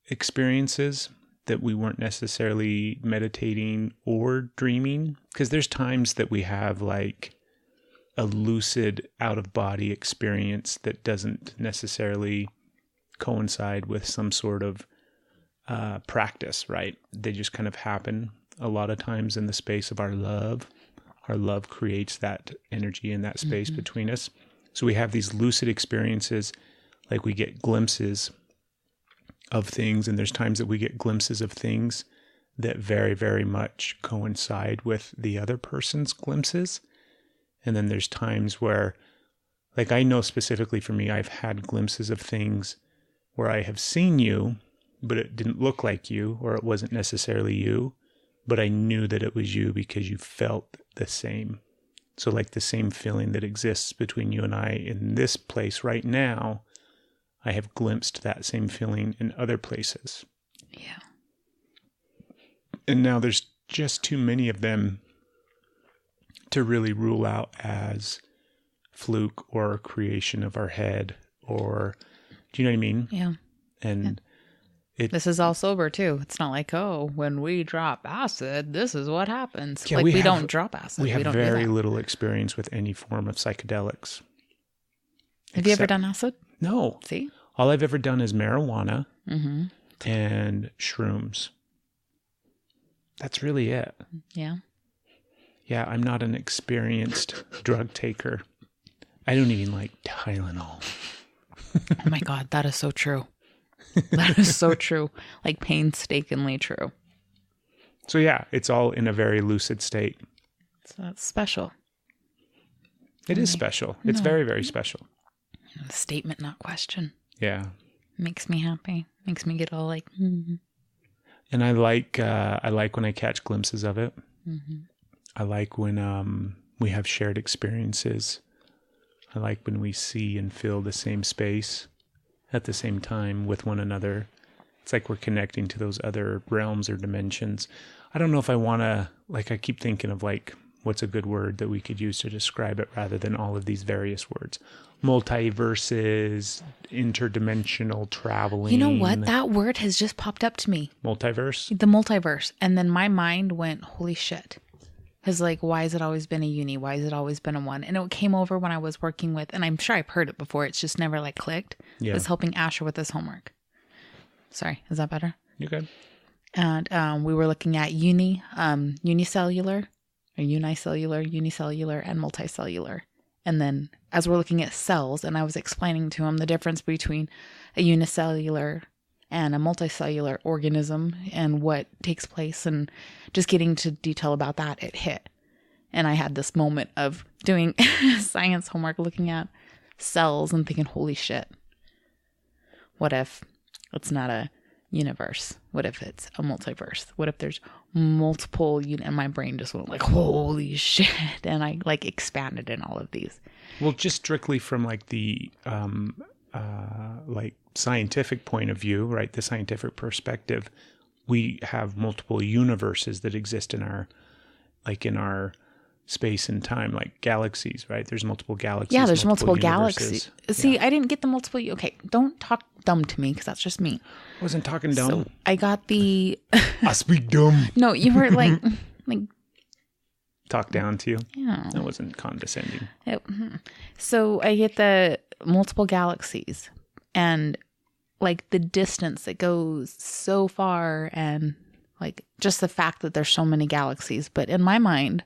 experiences that we weren't necessarily meditating or dreaming? Because there's times that we have like a lucid out-of-body experience that doesn't necessarily coincide with some sort of practice, right? They just kind of happen a lot of times in the space of our love. Our love creates that energy in that space between us. So we have these lucid experiences, like we get glimpses of things, and there's times that we get glimpses of things that very, very much coincide with the other person's glimpses. And then there's times where, like I know specifically for me, I've had glimpses of things where I have seen you, but it didn't look like you, or it wasn't necessarily you, but I knew that it was you because you felt the same. So like the same feeling that exists between you and I in this place right now, I have glimpsed that same feeling in other places. Yeah. And now there's just too many of them to really rule out as fluke or creation of our head, or, do you know what I mean? Yeah. And this is all sober too. It's not like, oh, when we drop acid, this is what happens. Yeah, like we don't drop acid. We have don't very do that. little experience with any form of psychedelics. Have you ever done acid? No. See? All I've ever done is marijuana and shrooms. That's really it. Yeah. Yeah, I'm not an experienced drug taker. I don't even like Tylenol. Oh my God, that is so true. That is so true. Like painstakingly true. So yeah, it's all in a very lucid state. So that's special. It is special. It's very, very special. Statement, not question. Yeah. Makes me happy. Makes me get all like, And I like when I catch glimpses of it. I like when we have shared experiences. I like when we see and feel the same space at the same time with one another. It's like we're connecting to those other realms or dimensions. I don't know if I want to, like, I keep thinking of like, what's a good word that we could use to describe it rather than all of these various words. Multiverses, interdimensional traveling. you know what? That word has just popped up to me. Multiverse? The multiverse. And then my mind went, holy shit. Because like, why has it always been a uni? Why has it always been a one? And it came over when I was working with, and I'm sure I've heard it before. It's just never like clicked. Yeah. I was helping Asher with his homework. Sorry, is that better? You're good. And we were looking at unicellular, and multicellular. And then as we're looking at cells, and I was explaining to him the difference between a unicellular and a multicellular organism and what takes place, and just getting to detail about that, it hit. And I had this moment of doing science homework, looking at cells and thinking, holy shit, what if it's not a universe? What if it's a multiverse? What if there's multiple and my brain just went like, holy shit. And I like expanded in all of these. Well, just strictly from like the like scientific point of view, right? The scientific perspective, we have multiple universes that exist in our space and time, like galaxies, right? There's multiple galaxies. Yeah, there's multiple universes. galaxies. See, I didn't get the multiple. Okay, don't talk dumb to me because that's just me. I wasn't talking dumb. So I got the. I speak dumb. No, you were like Talk down to you. Yeah. That wasn't condescending. So I get the multiple galaxies and like the distance that goes so far, and like just the fact that there's so many galaxies. But in my mind,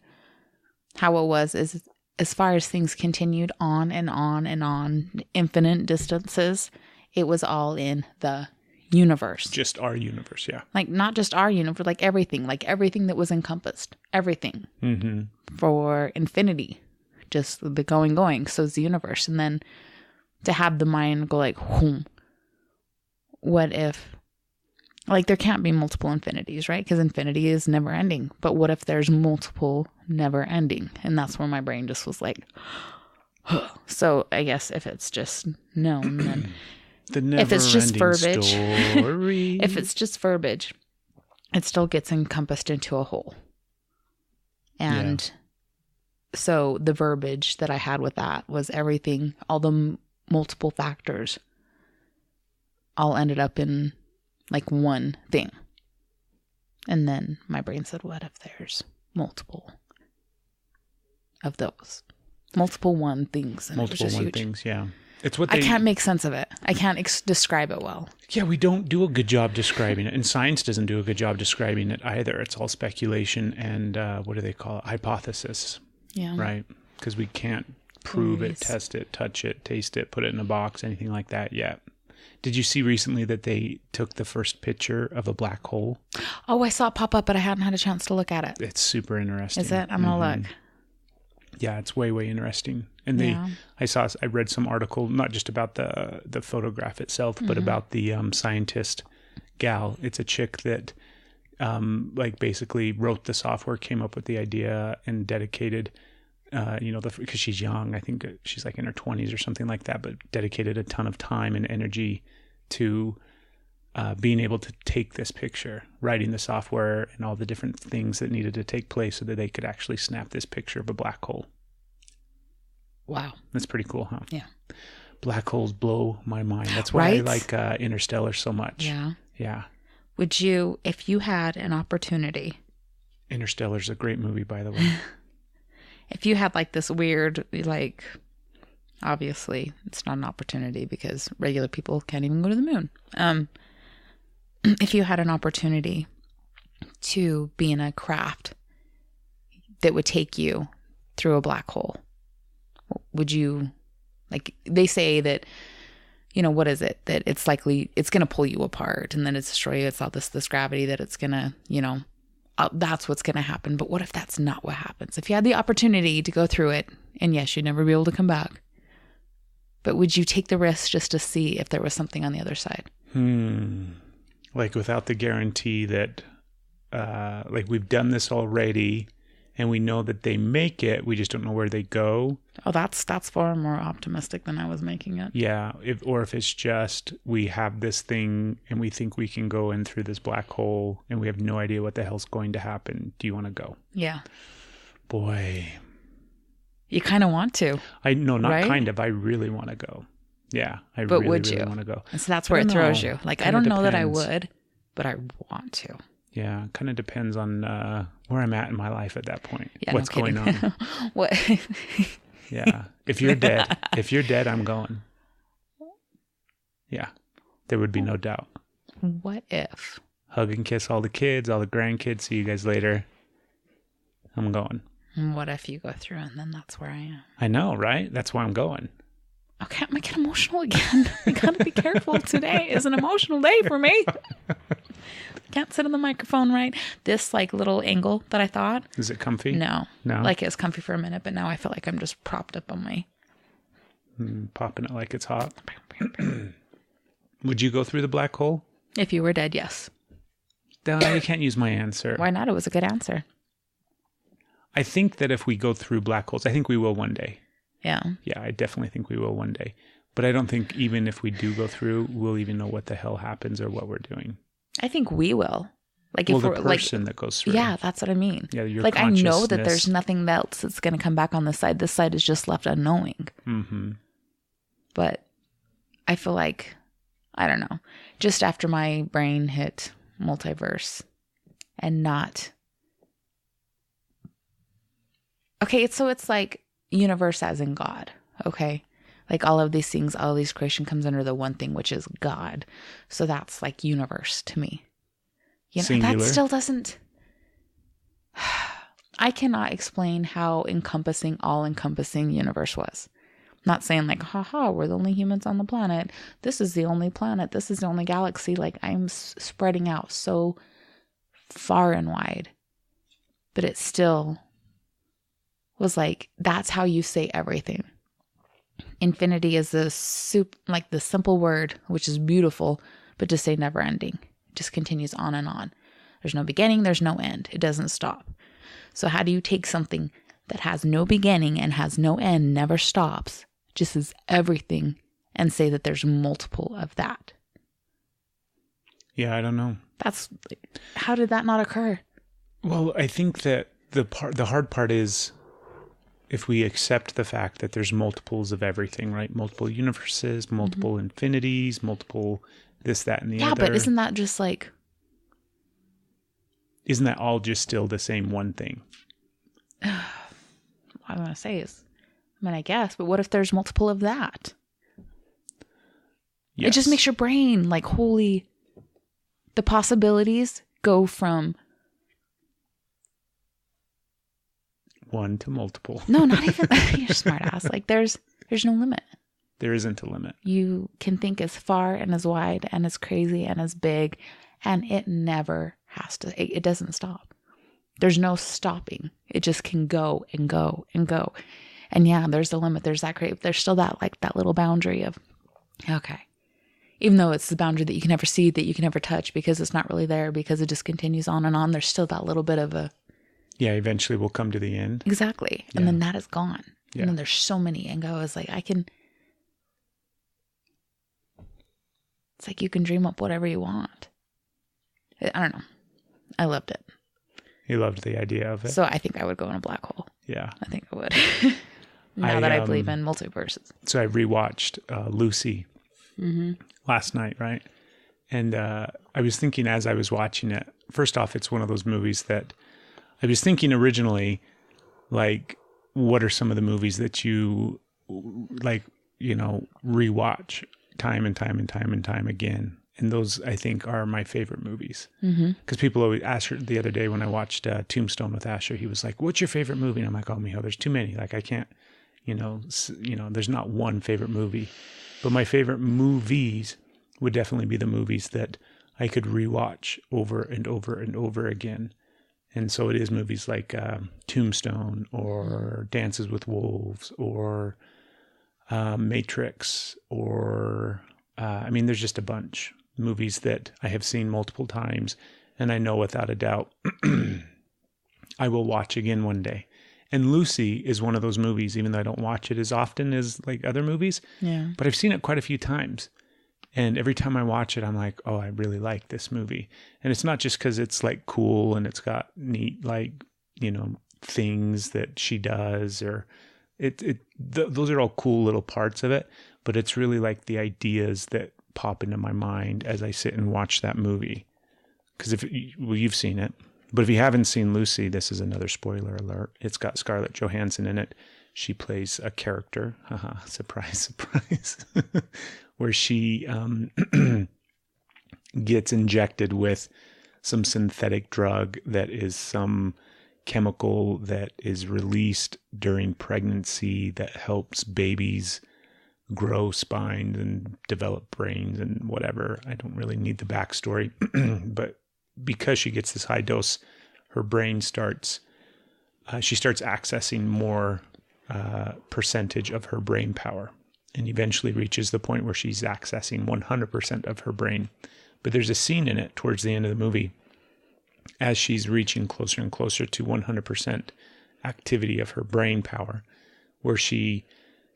how it was is as far as things continued on and on and on, infinite distances, it was all in the universe. Just our universe, yeah. Like not just our universe, like everything that was encompassed, everything for infinity, just the going. So it's the universe. And then to have the mind go like, what if, like there can't be multiple infinities, right? Because infinity is never ending. But what if there's multiple never ending? And that's where my brain just was like, so I guess if it's just known, then if it's just verbiage, if it's just verbiage, it still gets encompassed into a whole. And so the verbiage that I had with that was everything, all the multiple factors all ended up in like one thing. And then my brain said, what if there's multiple of those? Multiple one things. And multiple it was just one huge. things, yeah. It's what I can't make sense of it. I can't describe it well. Yeah, we don't do a good job describing it, and science doesn't do a good job describing it either. It's all speculation and what do they call it? Hypothesis. Yeah. Right? Because we can't prove Theories. it, test it, touch it, taste it, put it in a box, anything like that yet. Did you see recently that they took the first picture of a black hole? Oh, I saw it pop up, but I hadn't had a chance to look at it. It's super interesting. Is it? I'm going to look. Yeah, it's way, way interesting. And I read some article, not just about the photograph itself, but about the scientist gal. It's a chick that basically wrote the software, came up with the idea, and dedicated, because she's young. I think she's like in her 20s or something like that, but dedicated a ton of time and energy to being able to take this picture, writing the software and all the different things that needed to take place so that they could actually snap this picture of a black hole. Wow. That's pretty cool, huh? Yeah. Black holes blow my mind. That's why I like Interstellar so much. Yeah. Yeah. Would you, if you had an opportunity... Interstellar's a great movie, by the way. If you had like this weird, like, obviously it's not an opportunity because regular people can't even go to the moon. If you had an opportunity to be in a craft that would take you through a black hole, would you, like, they say that, what is it? That it's likely, it's going to pull you apart and then it's destroy you. It's all this gravity that it's going to, that's what's going to happen. But what if that's not what happens? If you had the opportunity to go through it, and yes, you'd never be able to come back, but would you take the risk just to see if there was something on the other side? Like without the guarantee that, we've done this already and we know that they make it, we just don't know where they go. Oh, that's far more optimistic than I was making it. Yeah. If it's just, we have this thing and we think we can go in through this black hole and we have no idea what the hell's going to happen. Do you want to go? Yeah. Boy. You kind of want to. Not right? kind of. I really want to go. Yeah. But really, would really you? want to go. And so that's where it throws you. Like, I don't know that I depends. would, but I want to. Yeah, kind of depends on where I'm at in my life at that point. Yeah, what's going on? What? Yeah. If you're dead, I'm going. Yeah. There would be no doubt. What if? Hug and kiss all the kids, all the grandkids. See you guys later. I'm going. What if you go through and then that's where I am? I know, right? That's why I'm going. Okay, I'm going to get emotional again. I got to be careful. Today is an emotional day for me. Can't sit on the microphone right. This little angle that I thought. Is it comfy? No. No? Like it was comfy for a minute, but now I feel like I'm just propped up on my... Popping it like it's hot. Would you go through the black hole? If you were dead, yes. No, you can't use my answer. Why not? It was a good answer. I think that if we go through black holes, I think we will one day. Yeah. Yeah, I definitely think we will one day. But I don't think even if we do go through, we'll even know what the hell happens or what we're doing. I think we will. Like, well, if the we're person that goes through. Yeah, that's what I mean. Yeah, your I know that consciousness. there's nothing else that's going to come back on this side. This side is just left unknowing. Mm-hmm. But I feel like, I don't know, just after my brain hit multiverse and not... Okay, it's like universe as in God, okay? Like all of these things, all of these creation comes under the one thing, which is God. So that's like universe to me. Singular. That still doesn't... I cannot explain how all-encompassing universe was. Not saying like, haha, we're the only humans on the planet. This is the only planet. This is the only galaxy. Like, I'm spreading out so far and wide. But it still was like, that's how you say everything. Infinity is the simple word, which is beautiful, but to say never ending. It just continues on and on. There's no beginning, there's no end. It doesn't stop. So how do you take something that has no beginning and has no end, never stops, just is everything, and say that there's multiple of that? Yeah, I don't know. How did that not occur? Well, I think that the hard part is if we accept the fact that there's multiples of everything, right? Multiple universes, multiple infinities, multiple this, that, and the other. Yeah, but isn't that just like... Isn't that all just still the same one thing? I want to say is, I guess, but what if there's multiple of that? It just makes your brain like, holy, the possibilities go from one to multiple. no, not even you're a smart ass. Like there's no limit. There isn't a limit. You can think as far and as wide and as crazy and as big, and it never has to. It doesn't stop. There's no stopping. It just can go and go and go. And yeah, there's the limit. There's that there's still that like that little boundary of, okay, even though it's the boundary that you can never see, that you can never touch because it's not really there, because it just continues on and on. There's still that little bit of a, yeah, eventually we'll come to the end. exactly. And then that is gone. Yeah. And then there's so many, and go is like, it's like you can dream up whatever you want. I don't know. I loved it. He loved the idea of it. So I think I would go in a black hole. Yeah. I think I would. Now that I believe in multiverses. So I rewatched Lucy last night, right? And I was thinking as I was watching it, first off, it's one of those movies that I was thinking originally, like, what are some of the movies that you like, rewatch time and time and time and time again? And those, I think, are my favorite movies. Because people always, Asher, the other day when I watched Tombstone with Asher, he was like, what's your favorite movie? And I'm like, oh, Mijo, there's too many. Like, I can't, there's not one favorite movie. But my favorite movies would definitely be the movies that I could rewatch over and over and over again. And so it is movies like Tombstone or Dances with Wolves or Matrix or, there's just a bunch. Movies that I have seen multiple times, and I know without a doubt I will watch again one day. And Lucy is one of those movies, even though I don't watch it as often as like other movies, but I've seen it quite a few times. And every time I watch it, I'm like, oh, I really like this movie. And it's not just because it's like cool and it's got neat, like, things that she does, or those are all cool little parts of it. But it's really like the ideas that pop into my mind as I sit and watch that movie. Because you've seen it, but if you haven't seen Lucy, this is another spoiler alert. It's got Scarlett Johansson in it. She plays a character, surprise, surprise, where she gets injected with some synthetic drug that is some chemical that is released during pregnancy that helps babies grow spines and develop brains and whatever. I don't really need the backstory, but because she gets this high dose, her brain starts accessing more percentage of her brain power, and eventually reaches the point where she's accessing 100% of her brain. But there's a scene in it towards the end of the movie as she's reaching closer and closer to 100% activity of her brain power, where she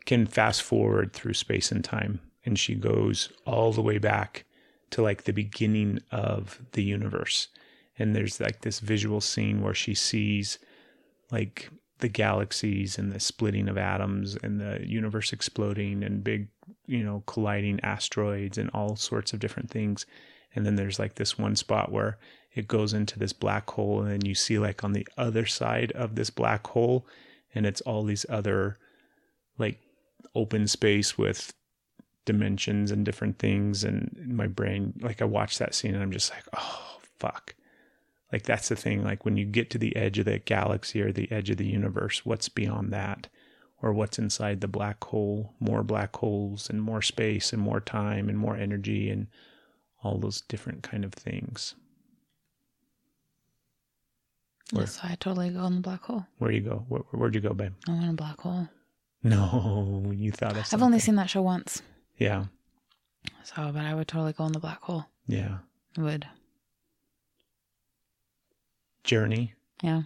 can fast forward through space and time, and she goes all the way back to like the beginning of the universe. And there's like this visual scene where she sees like the galaxies and the splitting of atoms and the universe exploding and big, colliding asteroids and all sorts of different things. And then there's like this one spot where it goes into this black hole, and then you see like on the other side of this black hole, and it's all these other like open space with dimensions and different things. And my brain, like I watch that scene and I'm just like, oh, fuck. Like that's the thing. Like when you get to the edge of the galaxy or the edge of the universe, what's beyond that? Or what's inside the black hole? More black holes and more space and more time and more energy and all those different kind of things. Yes, I totally go in the black hole. Where you go? Where'd you go, babe? I went in a black hole. No, you thought of something. I've only seen that show once. Yeah. So, but I would totally go in the black hole. Yeah. I would. Journey. Yeah.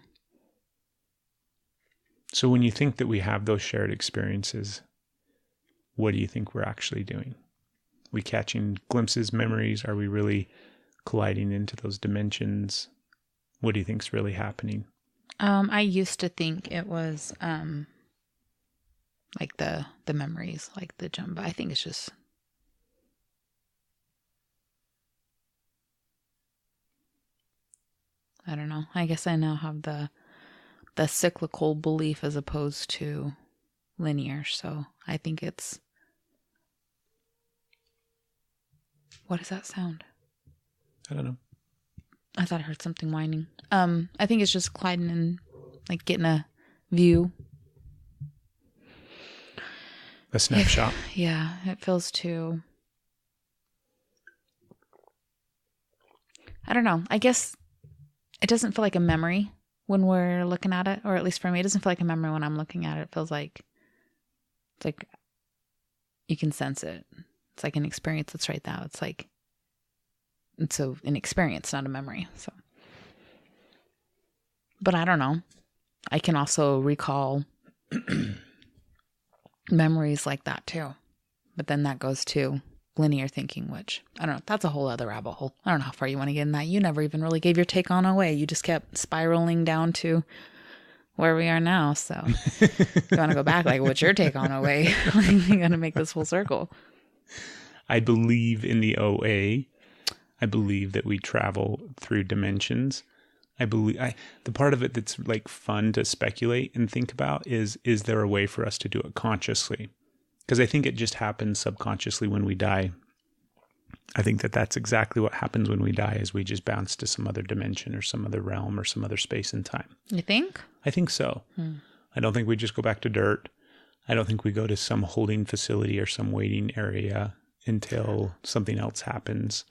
So when you think that we have those shared experiences, what do you think we're actually doing? We catching glimpses, memories? Are we really colliding into those dimensions? What do you think's really happening? I used to think it was like the memories, like the jump. But I think it's just I don't know. I guess I now have the cyclical belief as opposed to linear. So I think it's What does that sound? I don't know. I thought I heard something whining. I think it's just gliding and like getting a view. A snapshot. Yeah, it feels too. I don't know. I guess it doesn't feel like a memory when we're looking at it, or at least for me, it doesn't feel like a memory when I'm looking at it. It feels like it's like you can sense it. It's like an experience that's right now. It's like it's an experience, not a memory. So, but I don't know. I can also recall memories like that too. But then that goes to linear thinking, which I don't know. That's a whole other rabbit hole. I don't know how far you want to get in that. You never even really gave your take on away. You just kept spiraling down to where we are now. So if you want to go back, like, what's your take on away? You got to make this full circle. I believe in the OA. I believe that we travel through dimensions. I believe the part of it that's like fun to speculate and think about is there a way for us to do it consciously? Because I think it just happens subconsciously when we die. I think that that's exactly what happens when we die, is we just bounce to some other dimension or some other realm or some other space and time. You think? I think so. I don't think we just go back to dirt. I don't think we go to some holding facility or some waiting area until something else happens.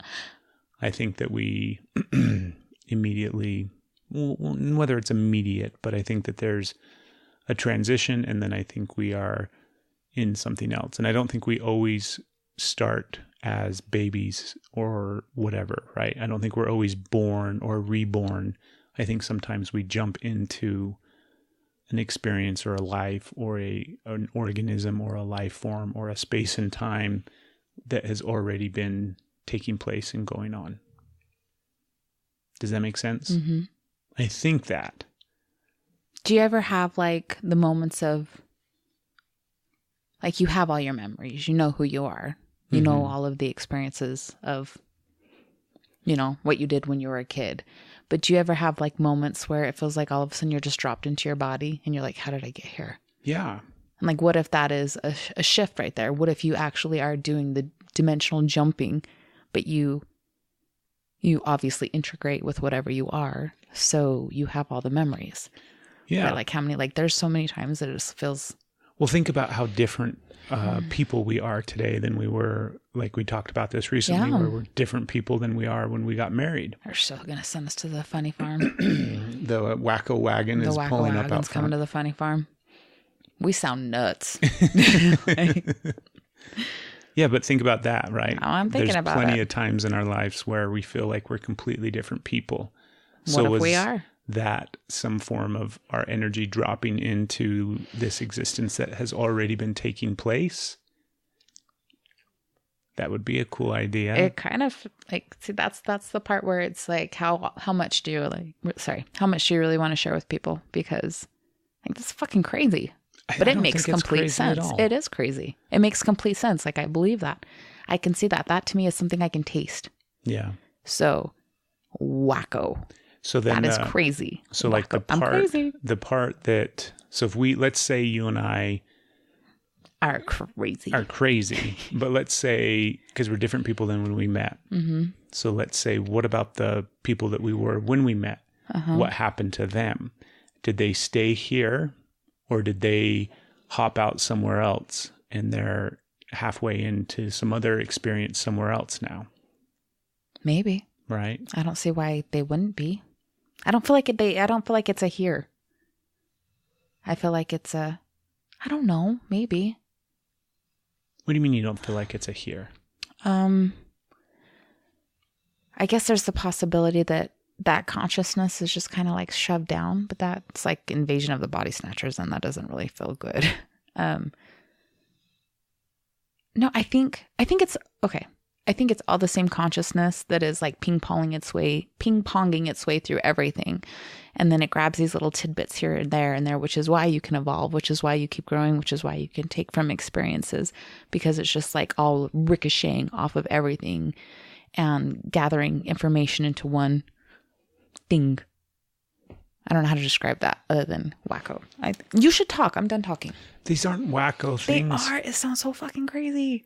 I think that we immediately, whether it's immediate, but I think that there's a transition, and then I think we are in something else. And I don't think we always start as babies or whatever, right? I don't think we're always born or reborn. I think sometimes we jump into an experience or a life or an organism or a life form or a space and time that has already been taking place and going on. Does that make sense? Mm-hmm. I think that. Do you ever have like the moments of, like, you have all your memories, you know who you are, you know all of the experiences of, you know, what you did when you were a kid. But do you ever have like moments where it feels like all of a sudden you're just dropped into your body and you're like, how did I get here? Yeah. And like, what if that is a shift right there? What if you actually are doing the dimensional jumping, but you obviously integrate with whatever you are, so you have all the memories. Yeah. But like how many, like there's so many times that it just feels. Well, think about how different people we are today than we were, like we talked about this recently, where we're different people than we are when we got married. They're still going to send us to the funny farm. The wacko wagon is pulling up out front. Coming to the funny farm. We sound nuts. Yeah, but think about that, right? Oh, I'm thinking about it. There's plenty of times in our lives where we feel like we're completely different people. What if we are? That some form of our energy dropping into this existence that has already been taking place? That would be a cool idea. It kind of like, see, that's the part where it's like, how much do you really want to share with people? Because like, that's fucking crazy. But it makes complete sense. It is crazy. It makes complete sense. Like, I believe that. I can see that. That to me is something I can taste. Yeah. So, wacko. So then that is crazy. So wacko. Like the part that, so if let's say you and I are crazy, but let's say, because we're different people than when we met. Mm-hmm. So let's say, what about the people that we were when we met? Uh-huh. What happened to them? Did they stay here? Or did they hop out somewhere else and they're halfway into some other experience somewhere else now? Maybe. Right. I don't see why they wouldn't be. I don't feel like it's a here. I feel like it's I don't know, maybe. What do you mean you don't feel like it's a here? I guess there's the possibility that consciousness is just kind of like shoved down, but that's like Invasion of the Body Snatchers, and that doesn't really feel good. No, I think it's okay. I think it's all the same consciousness that is like ping-ponging its way through everything. And then it grabs these little tidbits here and there, which is why you can evolve, which is why you keep growing, which is why you can take from experiences, because it's just like all ricocheting off of everything and gathering information into one thing. I don't know how to describe that other than wacko. You should talk. I'm done talking. These aren't wacko things. They are. It sounds so fucking crazy.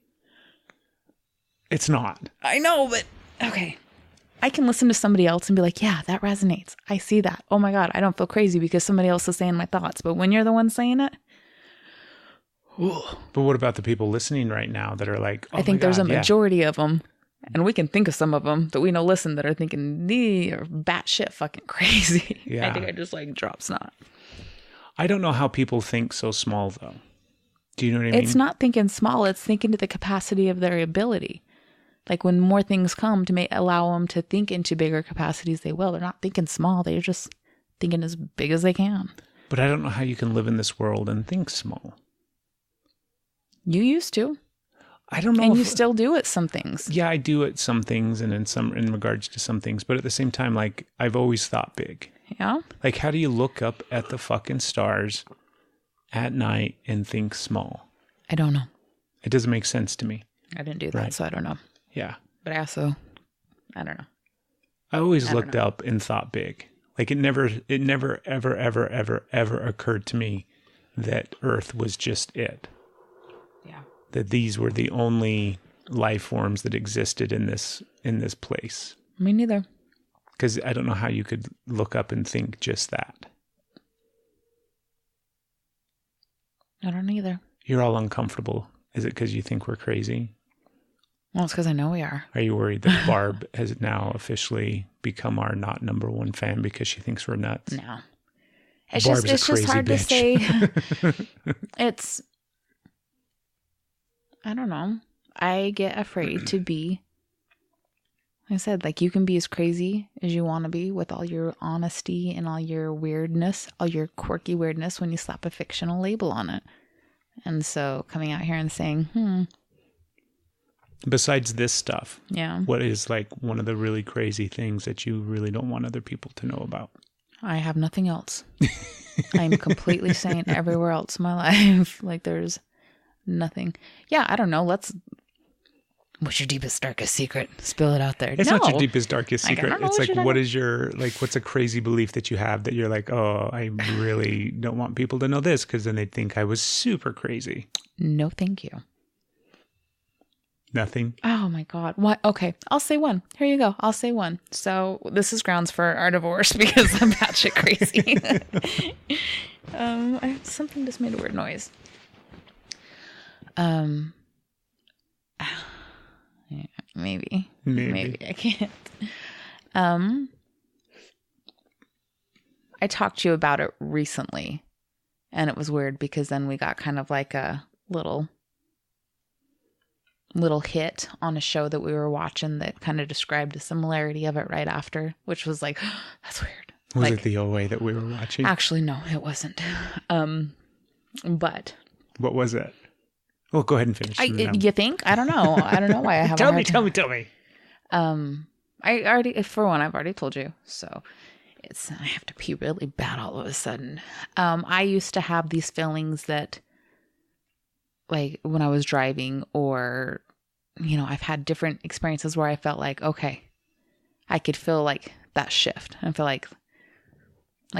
It's not. I know, but okay. I can listen to somebody else and be like, yeah, that resonates. I see that. Oh my God, I don't feel crazy because somebody else is saying my thoughts. But when you're the one saying it, but what about the people listening right now that are like, oh I think my there's God, a majority of them, and we can think of some of them that we know listen that are thinking, these are batshit fucking crazy. Yeah. I think I just like drop snot. I don't know how people think so small, though. Do you know what I mean? It's not thinking small. It's thinking to the capacity of their ability. Like when more things come to allow them to think into bigger capacities, they will. They're not thinking small. They're just thinking as big as they can. But I don't know how you can live in this world and think small. You used to. I don't know. And you still do at some things. Yeah, I do at some things and in regards to some things. But at the same time, like, I've always thought big. Yeah. Like, how do you look up at the fucking stars at night and think small? I don't know. It doesn't make sense to me. I didn't do that, Right. so I don't know. Yeah. But I also, I don't know. I always looked up and thought big. Like, it never, ever occurred to me that Earth was just it. Yeah. That these were the only life forms that existed in this place. Me neither. Because I don't know how you could look up and think just that. I don't either. You're all uncomfortable. Is it because you think we're crazy? Well, it's because I know we are. Are you worried that Barb has now officially become our not number one fan because she thinks we're nuts? No. It's Barb's just a crazy hard to bitch. say. I don't know. I get afraid to be, like I said, like you can be as crazy as you want to be with all your honesty and all your weirdness, all your quirky weirdness when you slap a fictional label on it. And so coming out here and saying, Besides this stuff, yeah, what is like one of the really crazy things that you really don't want other people to know about? I have nothing else. I'm completely sane everywhere else in my life. Like there's nothing. Yeah, I don't know. What's your deepest, darkest secret? Spill it out there. It's No. not your deepest, darkest Like, I secret. don't know It's what like, you're what is your, like, what's a crazy belief that you have that you're like, oh, I really don't want people to know this because then they'd think I was super crazy. No, thank you. Nothing. Oh my God. What? Okay. I'll say one. Here you go. I'll say one. So this is grounds for our divorce because I'm batshit crazy. Something just made a weird noise. Yeah, maybe I can't. I talked to you about it recently and it was weird because then we got kind of like a little hit on a show that we were watching that kind of described a similarity of it right after, which was like, oh, that's weird. Was it the OA that we were watching? Actually, no, it wasn't. But what was it? Well, go ahead and finish. You think? I don't know. I don't know why I have Tell me. I already, for one, I've already told you. So I have to pee really bad all of a sudden. I used to have these feelings that like when I was driving or, I've had different experiences where I felt like, okay, I could feel like that shift. I feel like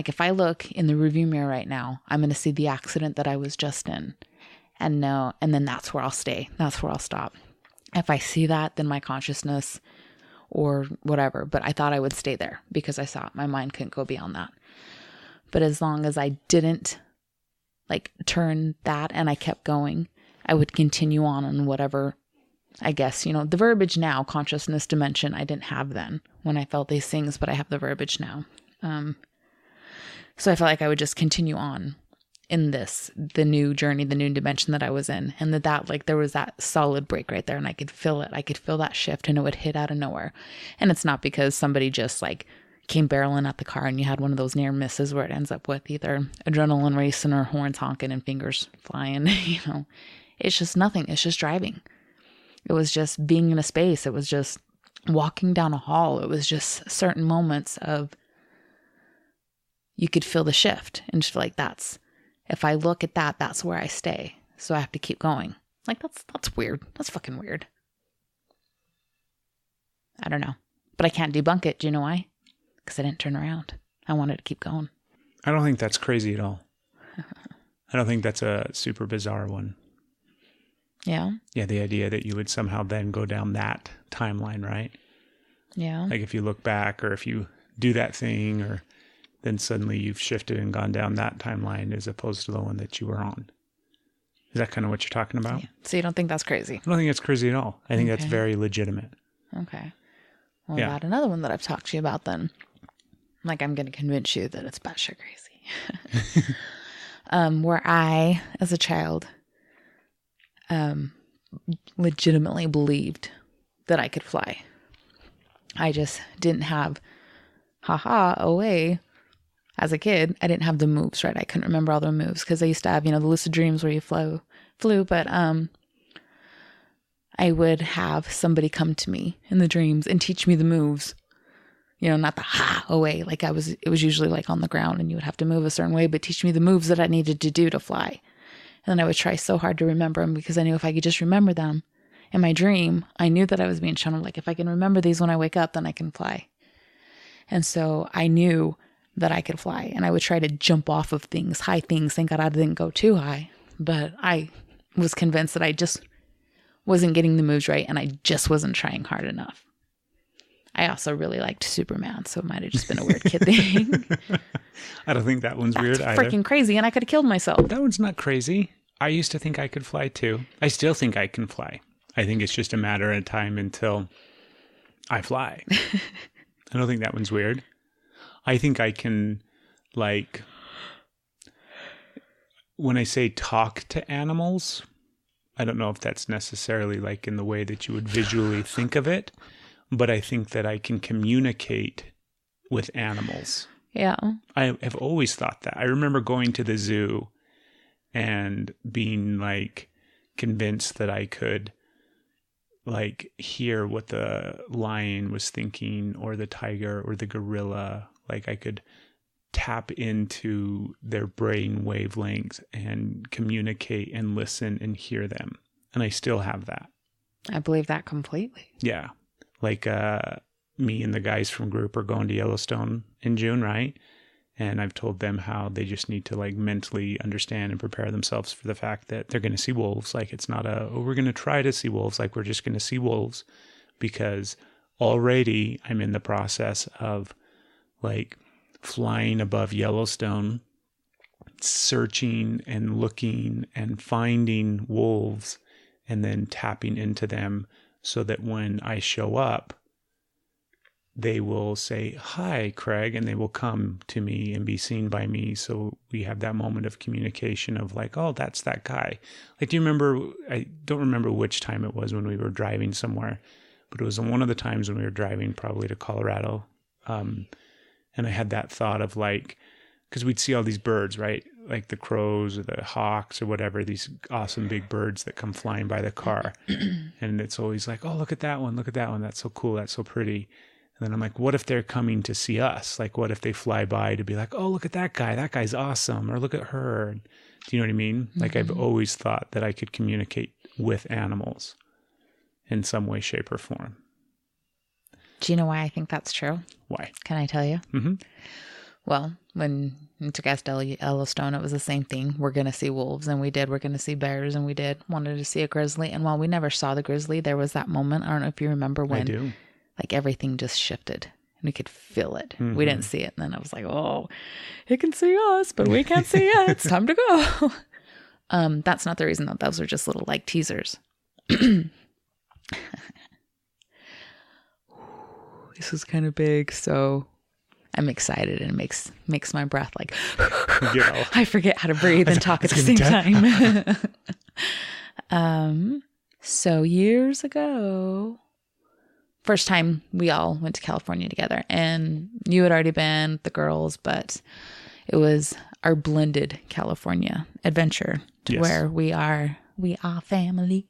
if I look in the rearview mirror right now, I'm going to see the accident that I was just in. And then that's where I'll stay. That's where I'll stop. If I see that, then my consciousness or whatever, but I thought I would stay there because I saw it. My mind couldn't go beyond that. But as long as I didn't like turn that and I kept going, I would continue on whatever, I guess, the verbiage now, consciousness dimension, I didn't have then when I felt these things, but I have the verbiage now. So I felt like I would just continue on in the new journey, the new dimension that I was in. And that like, there was that solid break right there and I could feel it. I could feel that shift and it would hit out of nowhere. And it's not because somebody just like came barreling at the car and you had one of those near misses where it ends up with either adrenaline racing or horns honking and fingers flying, It's just nothing. It's just driving. It was just being in a space. It was just walking down a hall. It was just certain moments of, you could feel the shift and just feel like if I look at that, that's where I stay. So I have to keep going. Like that's weird. That's fucking weird. I don't know, but I can't debunk it. Do you know why? Because I didn't turn around. I wanted to keep going. I don't think that's crazy at all. I don't think that's a super bizarre one. Yeah. Yeah, the idea that you would somehow then go down that timeline, right? Yeah. Like if you look back or if you do that thing, or then suddenly you've shifted and gone down that timeline as opposed to the one that you were on. Is that kind of what you're talking about? Yeah. So you don't think that's crazy? I don't think it's crazy at all. I think that's Okay. very legitimate. Okay. Well, Yeah. about another one that I've talked to you about then. Like, I'm going to convince you that it's batshit crazy. Where I, as a child, legitimately believed that I could fly. I just didn't have, as a kid, I didn't have the moves, right? I couldn't remember all the moves because I used to have, the lucid dreams where you flew, but I would have somebody come to me in the dreams and teach me the moves. Not the away. Like it was usually like on the ground and you would have to move a certain way, but teach me the moves that I needed to do to fly. And then I would try so hard to remember them because I knew if I could just remember them in my dream, I knew that I was being shown, like, if I can remember these when I wake up, then I can fly. And so I knew that I could fly, and I would try to jump off of things, high things. Thank God I didn't go too high, but I was convinced that I just wasn't getting the moves right, and I just wasn't trying hard enough. I also really liked Superman, so it might have just been a weird kid thing. I don't think that one's weird either. Freaking crazy, and I could have killed myself. That one's not crazy. I used to think I could fly too. I still think I can fly. I think it's just a matter of time until I fly. I don't think that one's weird. I think I can, like, when I say talk to animals, I don't know if that's necessarily like in the way that you would visually think of it, but I think that I can communicate with animals. Yeah. I have always thought that. I remember going to the zoo and being like convinced that I could like hear what the lion was thinking or the tiger or the gorilla. Like I could tap into their brain wavelengths and communicate and listen and hear them. And I still have that. I believe that completely. Yeah. Like me and the guys from group are going to Yellowstone in June, right? And I've told them how they just need to like mentally understand and prepare themselves for the fact that they're going to see wolves. Like it's not we're going to try to see wolves. Like we're just going to see wolves, because already I'm in the process of like flying above Yellowstone, searching and looking and finding wolves and then tapping into them so that when I show up, they will say, "Hi, Craig," and they will come to me and be seen by me. So we have that moment of communication of like, "Oh, that's that guy." Like, do you remember, I don't remember which time it was when we were driving somewhere, but it was one of the times when we were driving probably to Colorado. And I had that thought of like, because we'd see all these birds, right? Like the crows or the hawks or whatever, these awesome big birds that come flying by the car. And it's always like, "Oh, look at that one. Look at that one. That's so cool. That's so pretty." And then I'm like, what if they're coming to see us? Like, what if they fly by to be like, "Oh, look at that guy. That guy's awesome." Or look at her. Do you know what I mean? Mm-hmm. Like, I've always thought that I could communicate with animals in some way, shape, or form. Do you know why I think that's true? Why? Can I tell you? Mm-hmm. Well, when we took us to Yellowstone, it was the same thing. We're going to see wolves, and we did. We're going to see bears, and we did. Wanted to see a grizzly. And while we never saw the grizzly, there was that moment. I don't know if you remember when. I do. Like everything just shifted and we could feel it. Mm-hmm. We didn't see it. And then I was like, "Oh, it can see us, but we can't see it. It's time to go." That's not the reason though. Those are just little like teasers. This is kind of big. So I'm excited, and it makes my breath like, I forget how to breathe and talk at the same time. So years ago, first time we all went to California together, and you had already been with the girls, but it was our blended California adventure to where we are family.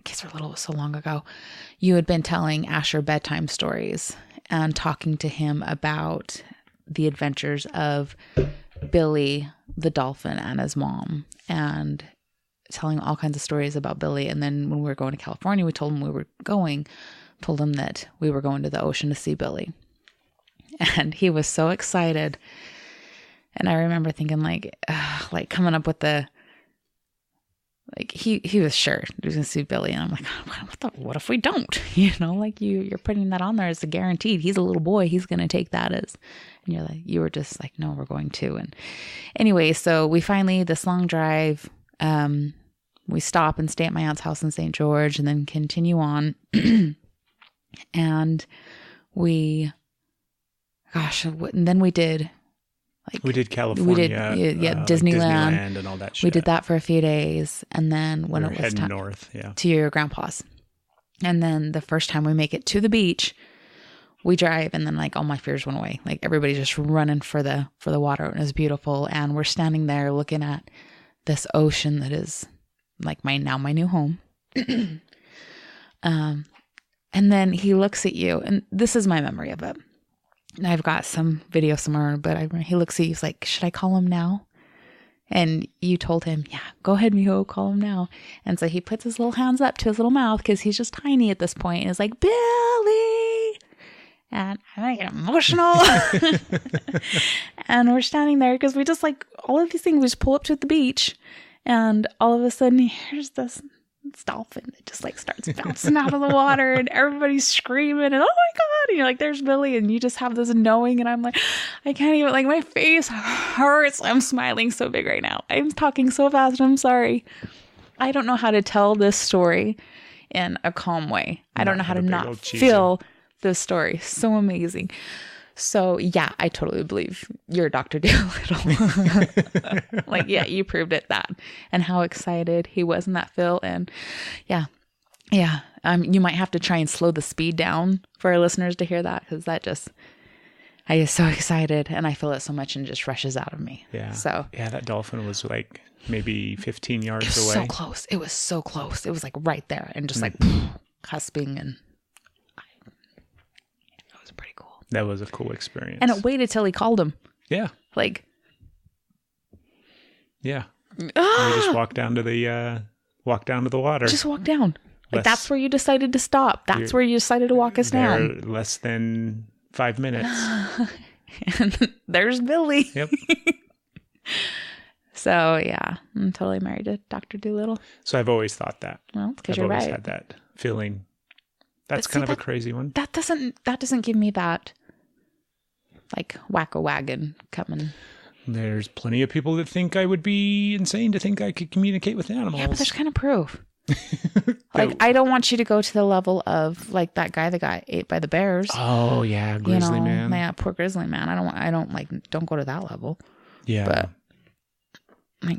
Kids were little, so long ago. You had been telling Asher bedtime stories and talking to him about the adventures of Billy the dolphin and his mom, and telling all kinds of stories about Billy. And then when we were going to California, we told him that we were going to the ocean to see Billy. And he was so excited. And I remember thinking like coming up with the like he was sure he was gonna see Billy, and I'm like, what if we don't? Like you're putting that on there as a guaranteed. He's a little boy. He's gonna take that as, and you were just like, no, we're going to. And anyway, so we finally, this long drive, we stop and stay at my aunt's house in St. George, and then continue on, and and then we did. We did California. We did, Disneyland and all that shit. We did that for a few days. And then when it was time north, to your grandpa's. And then the first time we make it to the beach, we drive, and then like all my fears went away. Like everybody's just running for the water. And it was beautiful. And we're standing there looking at this ocean that is like my new home. And then he looks at you, and this is my memory of it. And I've got some video somewhere, but he looks at you, he's like, should I call him now? And you told him, yeah, go ahead, mijo, call him now. And so he puts his little hands up to his little mouth, because he's just tiny at this point, and is like, Billy! And I get emotional. And we're standing there, because we just like, all of these things, we just pull up to the beach, and all of a sudden, here's this dolphin that just like starts bouncing out of the water, and everybody's screaming, and oh my God, and you're like, there's Billy, and you just have this knowing, and I'm like, I can't even, like, my face hurts. I'm smiling so big right now. I'm talking so fast, and I'm sorry. I don't know how to tell this story in a calm way. I don't know how to not feel this story. So amazing. So yeah, I totally believe you're Dr. Dolittle. Like, yeah, you proved it, that, and how excited he was in that Phil. And yeah. You might have to try and slow the speed down for our listeners to hear that, because I get so excited, and I feel it so much, and it just rushes out of me. Yeah. So yeah, that dolphin was like maybe 15 yards away. So close. It was so close. It was like right there, and just like cusping, and it was pretty cool. That was a cool experience. And it waited till he called him. Yeah. Like. Yeah. We just walked down to the water. Just walk down. Like, that's where you decided to stop. That's where you decided to walk us down. Less than 5 minutes. And there's Billy. Yep. So yeah, I'm totally married to Dr. Dolittle. So I've always thought that. Well, because you're right. I've always had that feeling. That's kind of a crazy one. That doesn't give me that, like, whack-a-wagon coming. There's plenty of people that think I would be insane to think I could communicate with animals. Yeah, but there's kind of proof. Like, I don't want you to go to the level of like that guy that got ate by the bears. Oh yeah, grizzly man. Yeah, poor grizzly man. Don't go to that level. Yeah. But like,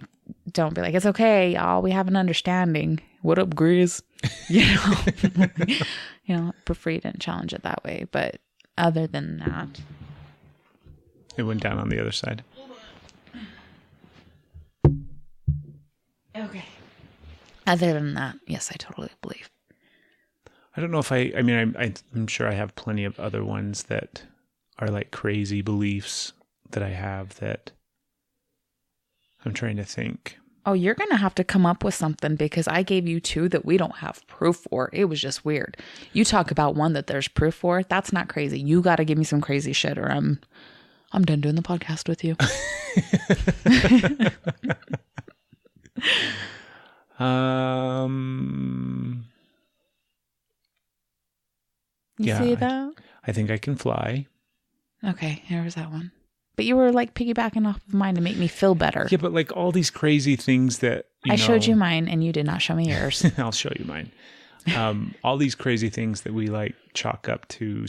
don't be like, it's okay, y'all. We have an understanding. What up, Grizz? Prefer you didn't challenge it that way. But other than that, it went down on the other side. Okay. Other than that, yes, I totally believe. I don't know if I'm sure I have plenty of other ones that are like crazy beliefs that I have that I'm trying to think. Oh, you're going to have to come up with something, because I gave you two that we don't have proof for. It was just weird. You talk about one that there's proof for. That's not crazy. You got to give me some crazy shit, or I'm done doing the podcast with you. You see that? I think I can fly. Okay, here was that one. But you were like piggybacking off of mine to make me feel better. Yeah, but like all these crazy things that I showed you mine, and you did not show me yours. I'll show you mine. All these crazy things that we like chalk up to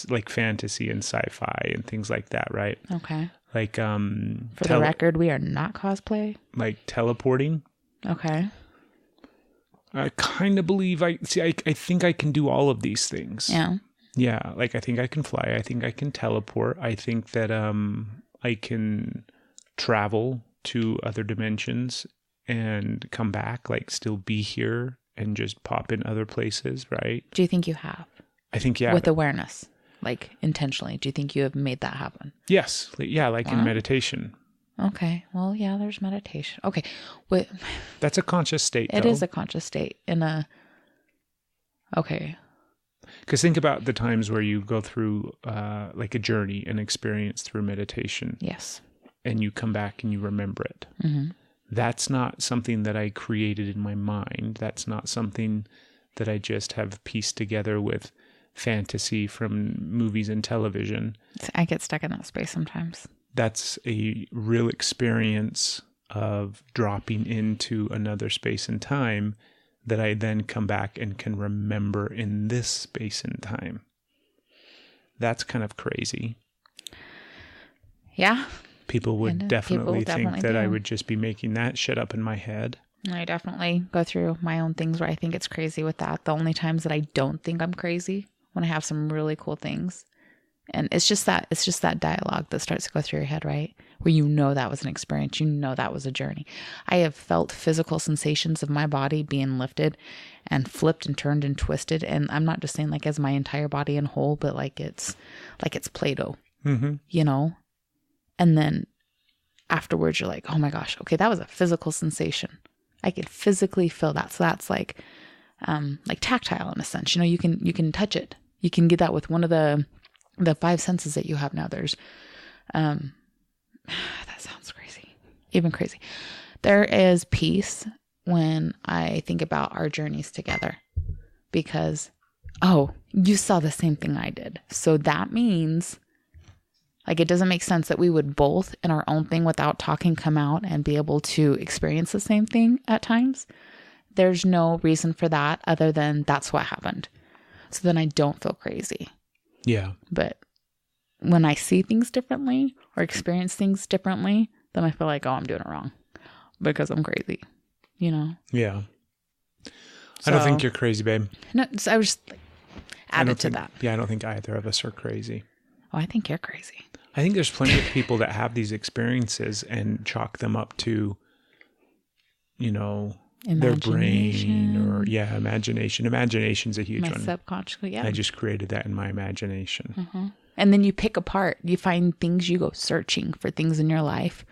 like fantasy and sci-fi and things like that, right? Okay. Like for the record, we are not cosplay. Like teleporting. Okay. I kind of believe I think I can do all of these things. Yeah. Yeah, like I think I can fly. I think I can teleport. I think that I can travel to other dimensions and come back, like still be here and just pop in other places, right? Do you think you have? I think, yeah. With awareness, like intentionally. Do you think you have made that happen? Yes. Yeah, like in meditation. Okay. Well, yeah, there's meditation. Okay. That's a conscious state, It is a conscious state Okay. Because think about the times where you go through like a journey, an experience through meditation. Yes. And you come back and you remember it. Mm-hmm. that's not something that I created in my mind. That's not something that I just have pieced together with fantasy from movies and television. I get stuck in that space sometimes. That's a real experience of dropping into another space and time that I then come back and can remember in this space and time. That's kind of crazy. Yeah. People would definitely think that I would just be making that shit up in my head. I definitely go through my own things where I think it's crazy with that. The only times that I don't think I'm crazy, when I have some really cool things. And it's just that dialogue that starts to go through your head, right? Where you know that was an experience. You know that was a journey. I have felt physical sensations of my body being lifted and flipped and turned and twisted. And I'm not just saying like as my entire body in whole, but like it's Play-Doh, you know? And then afterwards you're like, oh my gosh, okay, that was a physical sensation. I could physically feel that. So that's like tactile in a sense. You know, you can touch it. You can get that with one of the 5 senses that you have now. There's, that sounds crazy, even crazy. There is peace when I think about our journeys together because, oh, you saw the same thing I did. So that means like, it doesn't make sense that we would both in our own thing without talking come out and be able to experience the same thing at times. There's no reason for that other than that's what happened. So then I don't feel crazy. Yeah. But when I see things differently or experience things differently, then I feel like, oh, I'm doing it wrong because I'm crazy, you know? Yeah. So, I don't think you're crazy, babe. No, so I was just like, added to that. Yeah, I don't think either of us are crazy. Oh, I think you're crazy. I think there's plenty of people that have these experiences and chalk them up to, you know, their brain or imagination. Imagination's a huge one. Subconsciously, yeah. I just created that in my imagination. Mm-hmm. And then you pick apart. You find things, you go searching for things in your life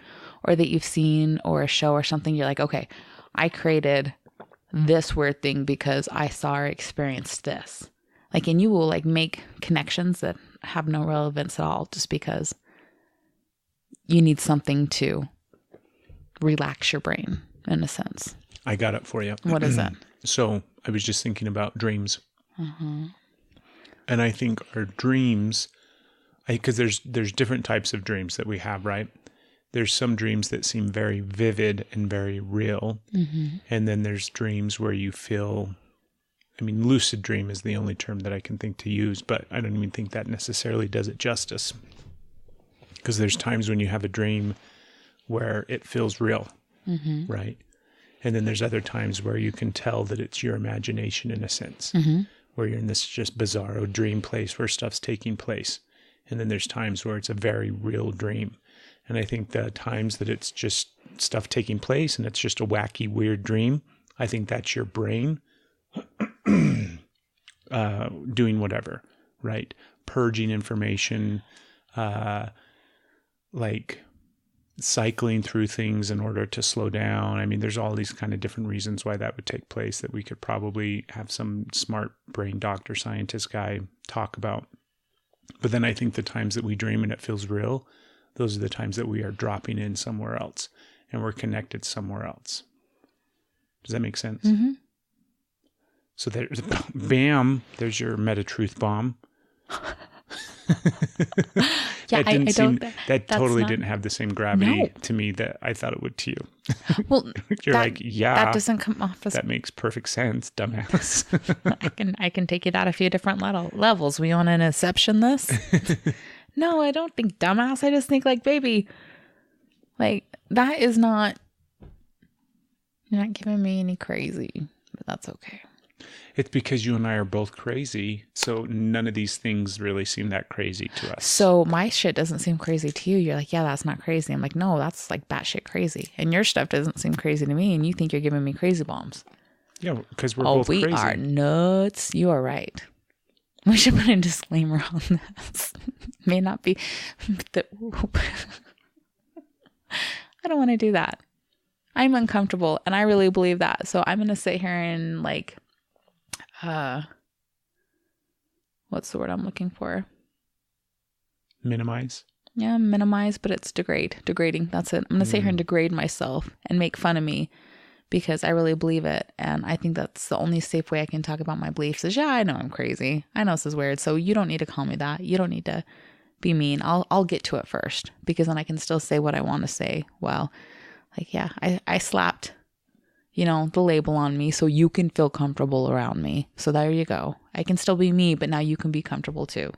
or that you've seen or a show or something. You're like, okay, I created this weird thing because I saw or experienced this. Like, and you will like make connections that have no relevance at all just because you need something to relax your brain in a sense. I got it for you. What is it? So I was just thinking about dreams. And I think our dreams, because there's different types of dreams that we have, right? There's some dreams that seem very vivid and very real. And then there's dreams where you feel, I mean, lucid dream is the only term that I can think to use, but I don't even think that necessarily does it justice. Because there's times when you have a dream where it feels real, right? And then there's other times where you can tell that it's your imagination in a sense, where you're in this just bizarro dream place where stuff's taking place. And then there's times where it's a very real dream. And I think the times that it's just stuff taking place and it's just a wacky, weird dream, I think that's your brain doing whatever, right? Purging information, like cycling through things in order to slow down. I mean, there's all these kind of different reasons why that would take place that we could probably have some smart brain doctor, scientist guy talk about. But then I think the times that we dream and it feels real, those are the times that we are dropping in somewhere else and we're connected somewhere else. Does that make sense? So there's, bam, there's your meta truth bomb. Yeah, that totally didn't have the same gravity to me that I thought it would to you. Well, you're like, yeah, that doesn't come off as that makes perfect sense, dumbass. I can take it at a few different levels. We want an inception this? No, I don't think dumbass. I just think like, baby, like that is not. You're not giving me any crazy, but that's okay. It's because you and I are both crazy, so none of these things really seem that crazy to us. So my shit doesn't seem crazy to you. You're like, yeah, that's not crazy. I'm like, no, that's like batshit crazy. And your stuff doesn't seem crazy to me, and you think you're giving me crazy bombs. Yeah, because we're both crazy. We are nuts. You are right. We should put a disclaimer on this. May not be. I don't want to do that. I'm uncomfortable, and I really believe that. So I'm going to sit here and like, what's the word I'm looking for? Minimize. Yeah, minimize, but it's degrading. That's it. I'm going to sit here and degrade myself and make fun of me because I really believe it. And I think that's the only safe way I can talk about my beliefs is, yeah, I know I'm crazy. I know this is weird. So you don't need to call me that. You don't need to be mean. I'll get to it first because then I can still say what I want to say. Well, like, yeah, I slapped, the label on me so you can feel comfortable around me. So there you go. I can still be me, but now you can be comfortable too.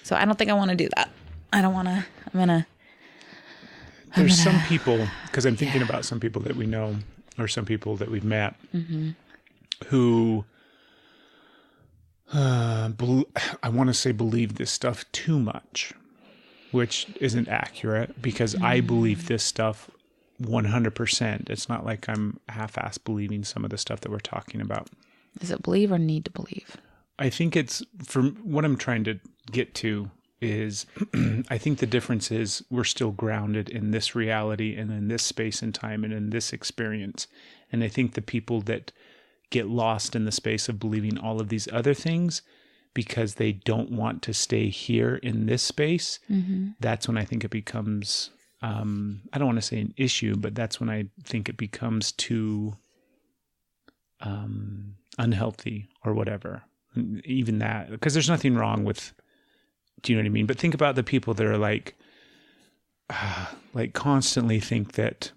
So I don't think I want to do that. I don't want to, There's some people, because I'm thinking about some people that we know or some people that we've met who, I want to say believe this stuff too much, which isn't accurate because I believe this stuff 100%. It's not like I'm half-assed believing some of the stuff that we're talking about. Is it believe or need to believe? I think it's, from what I'm trying to get to is, I think the difference is we're still grounded in this reality and in this space and time and in this experience. And I think the people that get lost in the space of believing all of these other things because they don't want to stay here in this space, that's when I think it becomes, I don't want to say an issue, but that's when I think it becomes too unhealthy or whatever. Even that, because there's nothing wrong with, do you know what I mean? But think about the people that are like constantly think that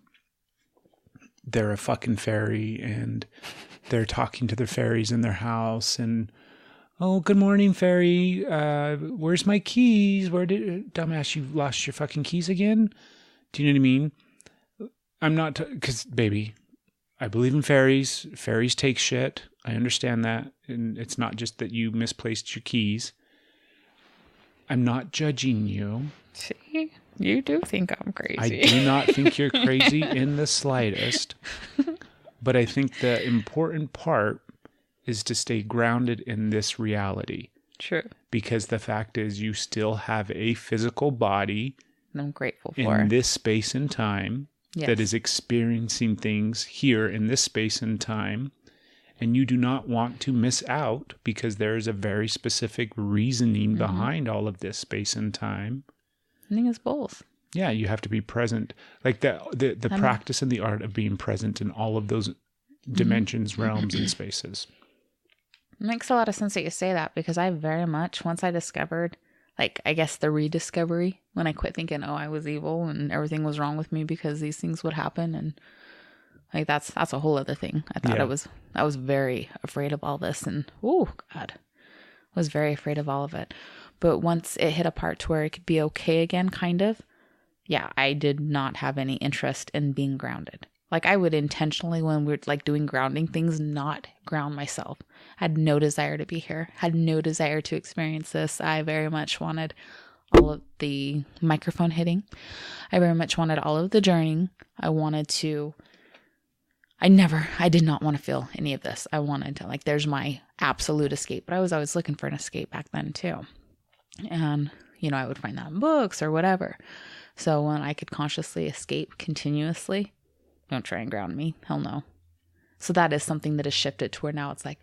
they're a fucking fairy and they're talking to the fairies in their house and, oh, good morning, fairy. Where's my keys? Dumbass, you lost your fucking keys again? Do you know what I mean? I'm not, because baby, I believe in fairies. Fairies take shit. I understand that. And it's not just that you misplaced your keys. I'm not judging you. See, you do think I'm crazy. I do not think you're crazy in the slightest. But I think the important part is to stay grounded in this reality. True. Because the fact is you still have a physical body. And I'm grateful for in this space and time that is experiencing things here in this space and time. And you do not want to miss out because there is a very specific reasoning behind all of this space and time. I think it's both. Yeah, you have to be present. Like the practice and the art of being present in all of those dimensions, realms, and spaces. It makes a lot of sense that you say that because I very much, once I discovered, like, I guess the rediscovery, when I quit thinking, oh, I was evil and everything was wrong with me because these things would happen. And like, that's a whole other thing. I thought I was very afraid of all this and, oh God, was very afraid of all of it. But once it hit a part to where it could be okay again, kind of, yeah, I did not have any interest in being grounded. Like I would intentionally, when we're like doing grounding things, not ground myself. I had no desire to be here. Had no desire to experience this. I very much wanted all of the microphone hitting. I very much wanted all of the journeying. I did not want to feel any of this. I wanted to, like, there's my absolute escape. But I was always looking for an escape back then too. And, I would find that in books or whatever. So when I could consciously escape continuously, don't try and ground me. Hell no. So that is something that has shifted to where now it's like,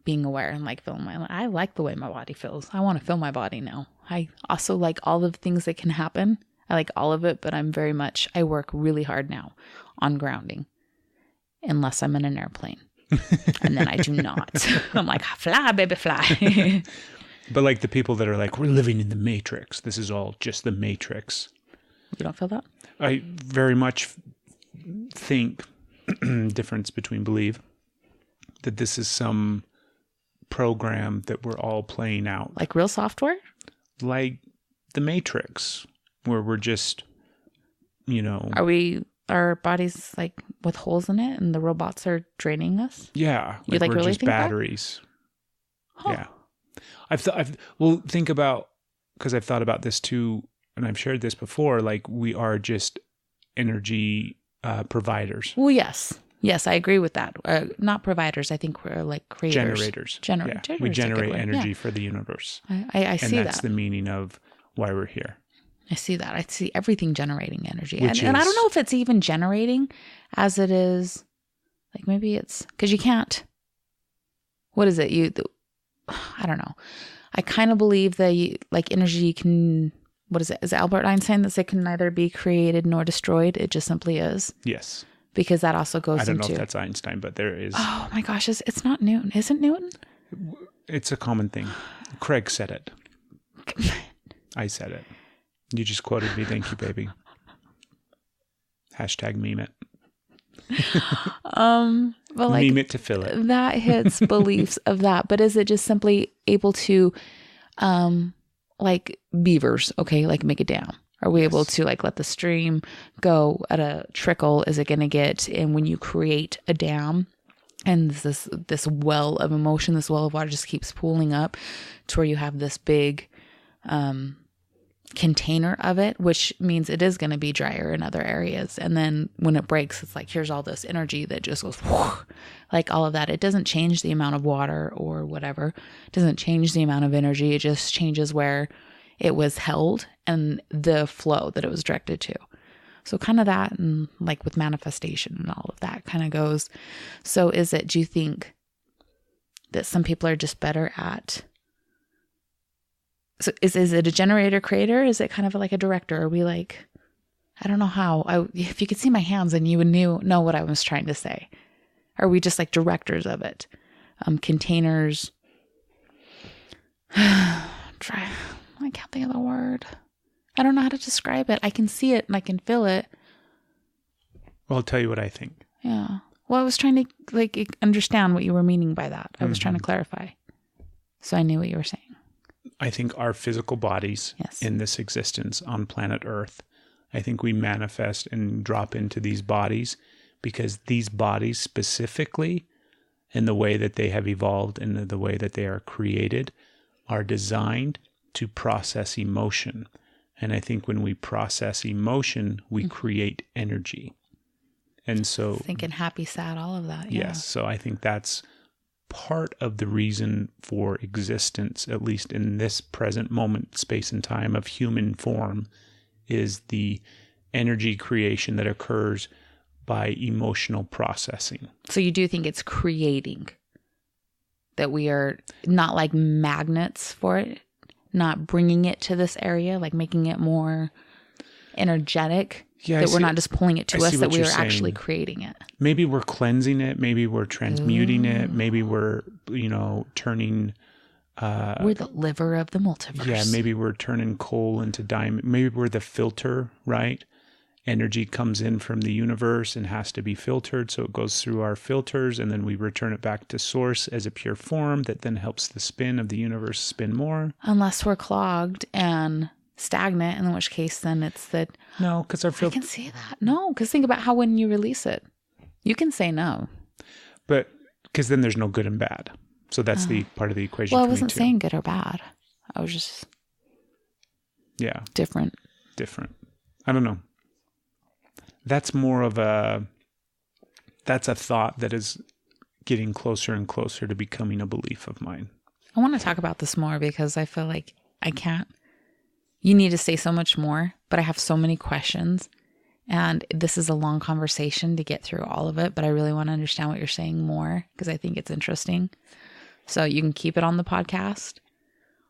being aware and like feeling I like the way my body feels. I want to feel my body now. I also like all of the things that can happen. I like all of it, but I work really hard now on grounding unless I'm in an airplane. And then I do not. I'm like, fly, baby, fly. But like the people that are like, we're living in the matrix. This is all just the matrix. You don't feel that? I very much think difference between believe that this is some program that we're all playing out. Like real software? Like the Matrix, where we're just, Are our bodies like with holes in it and the robots are draining us? Yeah. You like we're really just think batteries. Huh. Yeah. Think about, because I've thought about this too, and I've shared this before, like we are just energy providers. Well, yes. Yes, I agree with that. Not providers. I think we're like creators. Generators. Yeah. We generate energy for the universe. I see that. And that's the meaning of why we're here. I see that. I see everything generating energy. And I don't know if it's even generating as it is. Like maybe it's because you can't. What is it? I don't know. I kind of believe that like energy can what is it? Is it Albert Einstein that it can neither be created nor destroyed? It just simply is. Yes. Because that also goes into... I don't know if that's Einstein, but there is... Oh my gosh, it's not Newton. Isn't Newton? It's a common thing. Craig said it. I said it. You just quoted me. Thank you, baby. # meme it. But like, meme it to fill it. That hits beliefs of that. But is it just simply able to, like beavers, okay, like make a dam? Are we able to like let the stream go at a trickle? Is it going to get, and when you create a dam and this well of emotion, this well of water just keeps pooling up to where you have this big container of it, which means it is going to be drier in other areas. And then when it breaks, it's like, here's all this energy that just goes whoosh, like all of that. It doesn't change the amount of water or whatever. It doesn't change the amount of energy. It just changes where it was held and the flow that it was directed to. So kind of that, and like with manifestation and all of that kind of goes. So do you think that some people are just better at, so is it a generator creator? Is it kind of like a director? Are we like, I don't know how. If you could see my hands and you would know what I was trying to say. Are we just like directors of it? Containers. I can't think of the word. I don't know how to describe it. I can see it and I can feel it. Well, I'll tell you what I think. Yeah. Well, I was trying to like understand what you were meaning by that. I was trying to clarify. So I knew what you were saying. I think our physical bodies in this existence on planet Earth, I think we manifest and drop into these bodies because these bodies specifically, in the way that they have evolved and the way that they are created, are designed to process emotion. And I think when we process emotion, we create energy. And so... Thinking happy, sad, all of that. Yeah. Yes. So I think that's part of the reason for existence, at least in this present moment, space and time of human form, is the energy creation that occurs by emotional processing. So you do think it's creating, that we are not like magnets for it, not bringing it to this area, like making it more energetic, that we're not just pulling it to us, that we are actually creating it. Maybe we're cleansing it. Maybe we're transmuting it. Maybe we're, turning... we're the liver of the multiverse. Yeah, maybe we're turning coal into diamond. Maybe we're the filter, right? Energy comes in from the universe and has to be filtered, so it goes through our filters, and then we return it back to source as a pure form that then helps the spin of the universe spin more. Unless we're clogged and stagnant, in which case then it's that... No, because our filter... I can see that. No, because think about how when you release it, you can say no. But, because then there's no good and bad. So that's the part of the equation. Well, I wasn't saying good or bad. I was just... Yeah. Different. I don't know. That's more of that's a thought that is getting closer and closer to becoming a belief of mine. I want to talk about this more because I feel like I can't. You need to say so much more, but I have so many questions. And this is a long conversation to get through all of it, but I really want to understand what you're saying more because I think it's interesting. So you can keep it on the podcast,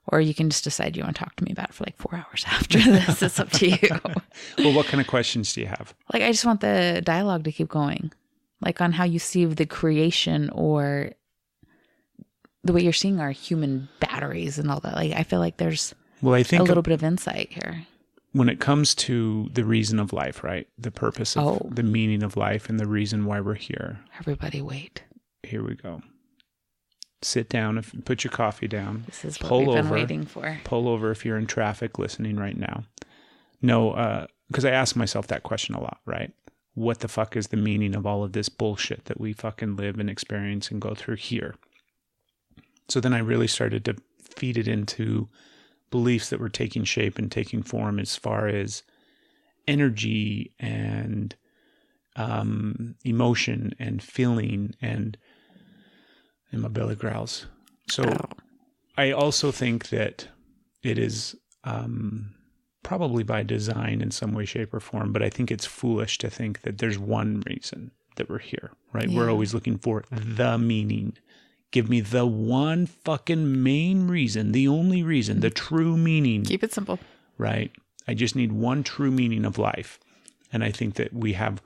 or you can just decide you want to talk to me about it for like 4 hours after this. It's up to you. Well, what kind of questions do you have? Like, I just want the dialogue to keep going, like on how you see the creation or the way you're seeing our human batteries and all that. Like, I feel like there's a little bit of insight here. When it comes to the reason of life, right? The purpose of the meaning of life and the reason why we're here. Everybody wait. Here we go. Sit down, put your coffee down. This is what we've been waiting for. Pull over if you're in traffic listening right now. No, because I ask myself that question a lot, right? What the fuck is the meaning of all of this bullshit that we fucking live and experience and go through here? So then I really started to feed it into beliefs that were taking shape and taking form as far as energy and emotion and feeling and my belly growls. So I also think that it is probably by design in some way, shape, or form, but I think it's foolish to think that there's one reason that we're here, right? Yeah. We're always looking for the meaning. Give me the one fucking main reason, the only reason, the true meaning. Keep it simple. Right? I just need one true meaning of life. And I think that we have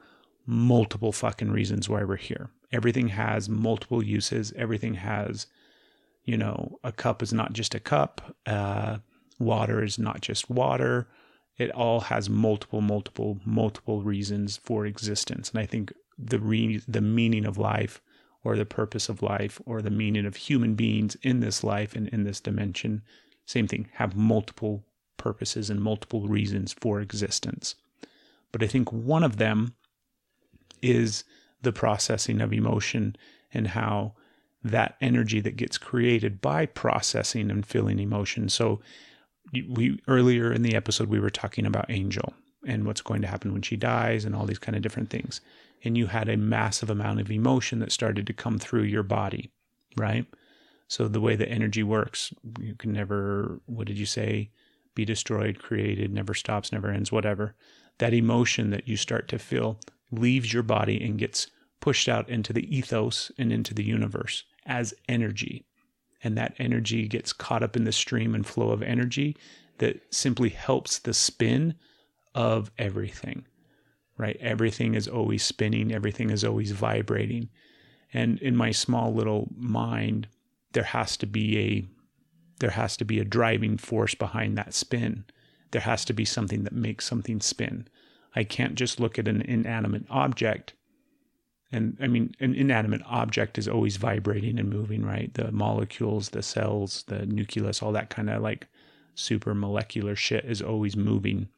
multiple fucking reasons why we're here. Everything has multiple uses. Everything has, a cup is not just a cup. Water is not just water. It all has multiple reasons for existence. And I think the meaning of life, or the purpose of life, or the meaning of human beings in this life and in this dimension, same thing, have multiple purposes and multiple reasons for existence. But I think one of them is the processing of emotion, and how that energy that gets created by processing and feeling emotion. So we earlier in the episode, we were talking about Angel and what's going to happen when she dies and all these kind of different things. And you had a massive amount of emotion that started to come through your body, right? So the way the energy works, you can never, what did you say? Be destroyed, created, never stops, never ends, whatever. That emotion that you start to feel leaves your body and gets pushed out into the ethos and into the universe as energy. And that energy gets caught up in the stream and flow of energy that simply helps the spin of everything, right? Everything is always spinning. Everything is always vibrating. And in my small little mind, there has to be a driving force behind that spin. There has to be something that makes something spin. I can't just look at an inanimate object. And I mean, an inanimate object is always vibrating and moving, right? The molecules, the cells, the nucleus, all that kind of like super molecular shit is always moving.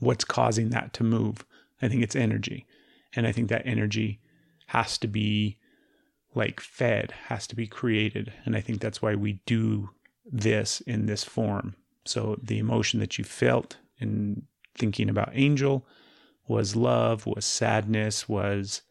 What's causing that to move? I think it's energy. And I think that energy has to be like fed, has to be created. And I think that's why we do this in this form. So the emotion that you felt in thinking about Angel was love, was sadness, was,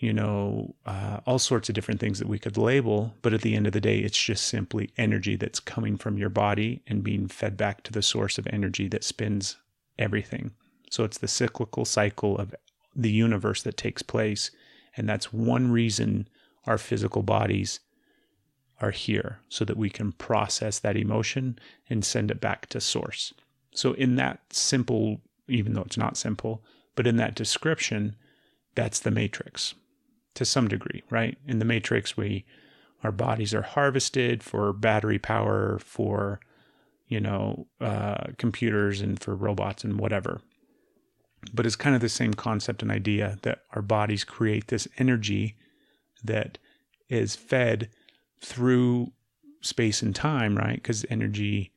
all sorts of different things that we could label. But at the end of the day, it's just simply energy that's coming from your body and being fed back to the source of energy that spins everything. So it's the cyclical cycle of the universe that takes place. And that's one reason our physical bodies are here, so that we can process that emotion and send it back to source. So in that simple, even though it's not simple, but in that description, that's the matrix to some degree, right? In the matrix, our bodies are harvested for battery power, for, computers and for robots and whatever. But it's kind of the same concept and idea that our bodies create this energy that is fed through space and time, right? Because energy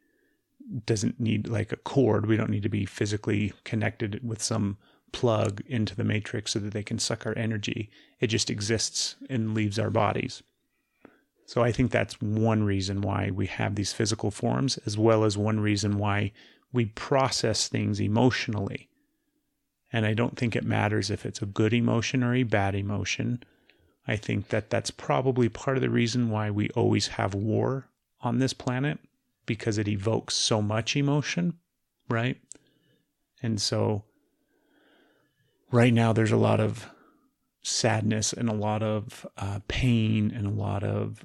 doesn't need like a cord. We don't need to be physically connected with some plug into the matrix so that they can suck our energy. It just exists and leaves our bodies. So I think that's one reason why we have these physical forms, as well as one reason why we process things emotionally. And I don't think it matters if it's a good emotion or a bad emotion. I think that that's probably part of the reason why we always have war on this planet, because it evokes so much emotion, right? And so right now there's a lot of sadness and a lot of pain and a lot of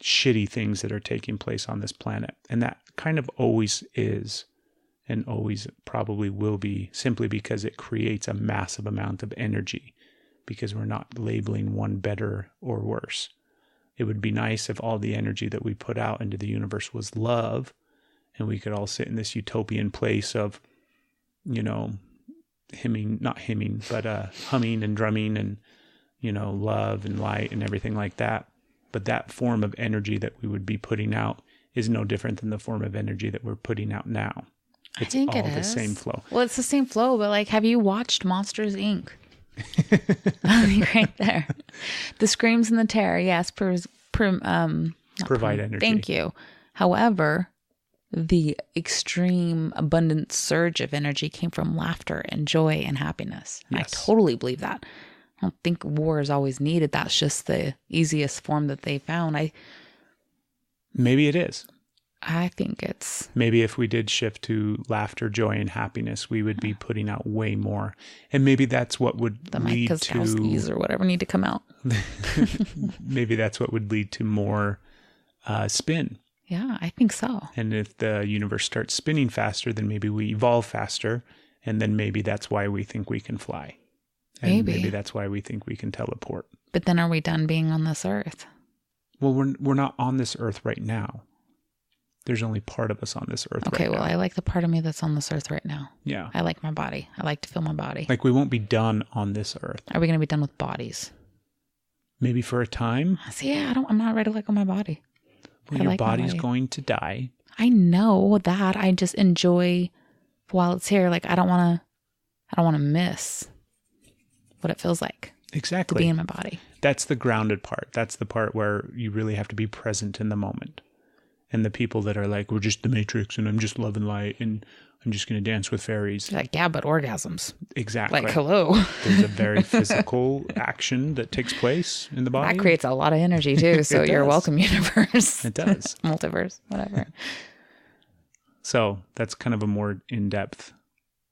shitty things that are taking place on this planet. And that kind of always is, and always probably will be, simply because it creates a massive amount of energy, because we're not labeling one better or worse. It would be nice if all the energy that we put out into the universe was love, and we could all sit in this utopian place of, humming and drumming and, love and light and everything like that. But that form of energy that we would be putting out is no different than the form of energy that we're putting out now. It's all the same flow. Well, it's the same flow, but like, have you watched Monsters, Inc.? Right there. The screams and the terror, yes, provide energy. Thank you. However, the extreme abundant surge of energy came from laughter and joy and happiness. Yes. I totally believe that. I don't think war is always needed. That's just the easiest form that they found. Maybe it is. I think it's... Maybe if we did shift to laughter, joy, and happiness, we would be putting out way more. And maybe that's what would the lead Mike Kozlowskis or whatever need to come out. Maybe that's what would lead to more spin. Yeah, I think so. And if the universe starts spinning faster, then maybe we evolve faster. And then maybe that's why we think we can fly. And maybe that's why we think we can teleport. But then are we done being on this earth? Well, we're not on this earth right now. There's only part of us on this earth right now. Okay, well, I like the part of me that's on this earth right now. Yeah. I like my body. I like to feel my body. Like we won't be done on this earth. Are we going to be done with bodies? Maybe for a time. See, I'm not ready to let go of my body. Well, your body's going to die. I know that. I just enjoy while it's here. Like I don't want to miss what it feels like. Exactly. To be in my body. That's the grounded part. That's the part where you really have to be present in the moment. And the people that are like, we're just the Matrix and I'm just love and light and I'm just going to dance with fairies. You're like, yeah, but orgasms. Exactly. Like, hello. There's a very physical action that takes place in the body. That creates a lot of energy too. So you're welcome, universe. It does. Multiverse, whatever. So that's kind of a more in-depth.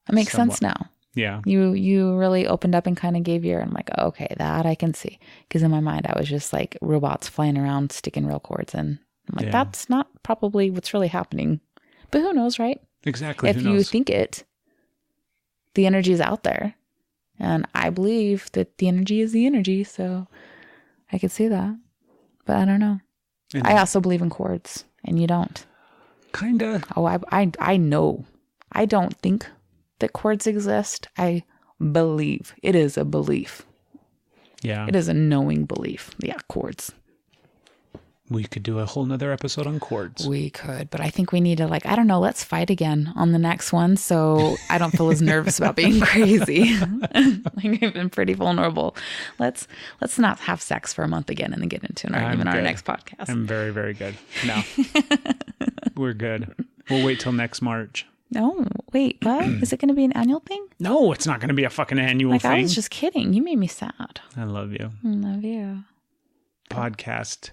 It makes sense now. Yeah. You really opened up and kind of gave your, I'm like, oh, okay, that I can see. Because in my mind, I was just like robots flying around, sticking real cords in. I'm like, that's not probably what's really happening. But who knows, right? Exactly. If you think it, the energy is out there. And I believe that the energy is the energy. So I could see that. But I don't know. And I also believe in cords. And you don't. Kind of. Oh, I know. I don't think that cords exist. I believe. It is a belief. Yeah. It is a knowing belief. Yeah, cords. We could do a whole nother episode on cords. We could, but I think we need to let's fight again on the next one so I don't feel as nervous about being crazy. Like I've been pretty vulnerable. Let's not have sex for a month again and then get into an argument on our next podcast. I'm very, very good. No. We're good. We'll wait till next March. No, wait, what? Is it going to be an annual thing? No, it's not going to be a fucking annual thing. I was just kidding. You made me sad. I love you. I love you. Podcast.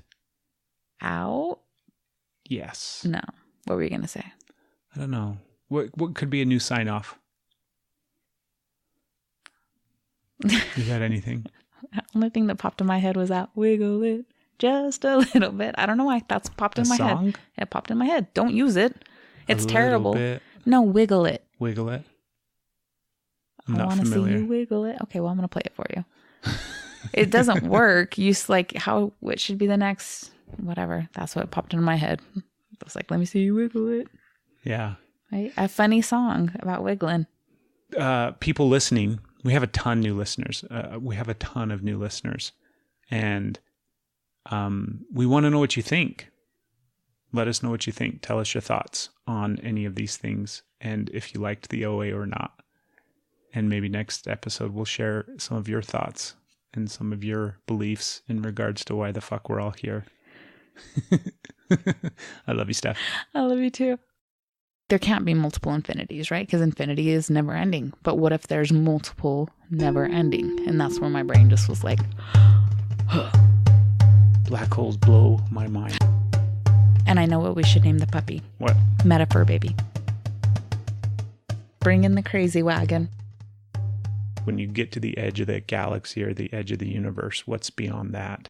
Out? Yes. No. What were you going to say? I don't know. What could be a new sign off? You got anything? The only thing that popped in my head was that wiggle it just a little bit. I don't know why that's popped in my head. It popped in my head. Don't use it. It's terrible. Bit. No, wiggle it. Wiggle it. I want to see you wiggle it. Okay, well, I'm going to play it for you. It doesn't work. You what should be the next, whatever. That's what popped in my head. I was like, let me see you wiggle it. Yeah. Right? A funny song about wiggling. People listening, we have a ton of new listeners. And we want to know what you think. Let us know what you think. Tell us your thoughts on any of these things and if you liked the OA or not. And maybe next episode we'll share some of your thoughts and some of your beliefs in regards to why the fuck we're all here. I love you, Steph. I love you too. There can't be multiple infinities, right? Because infinity is never ending. But what if there's multiple never ending? And that's where my brain just was like, black holes blow my mind. And I know what we should name the puppy. What? Mettafurbaby. Bring in the crazy wagon. When you get to the edge of the galaxy or the edge of the universe, what's beyond that?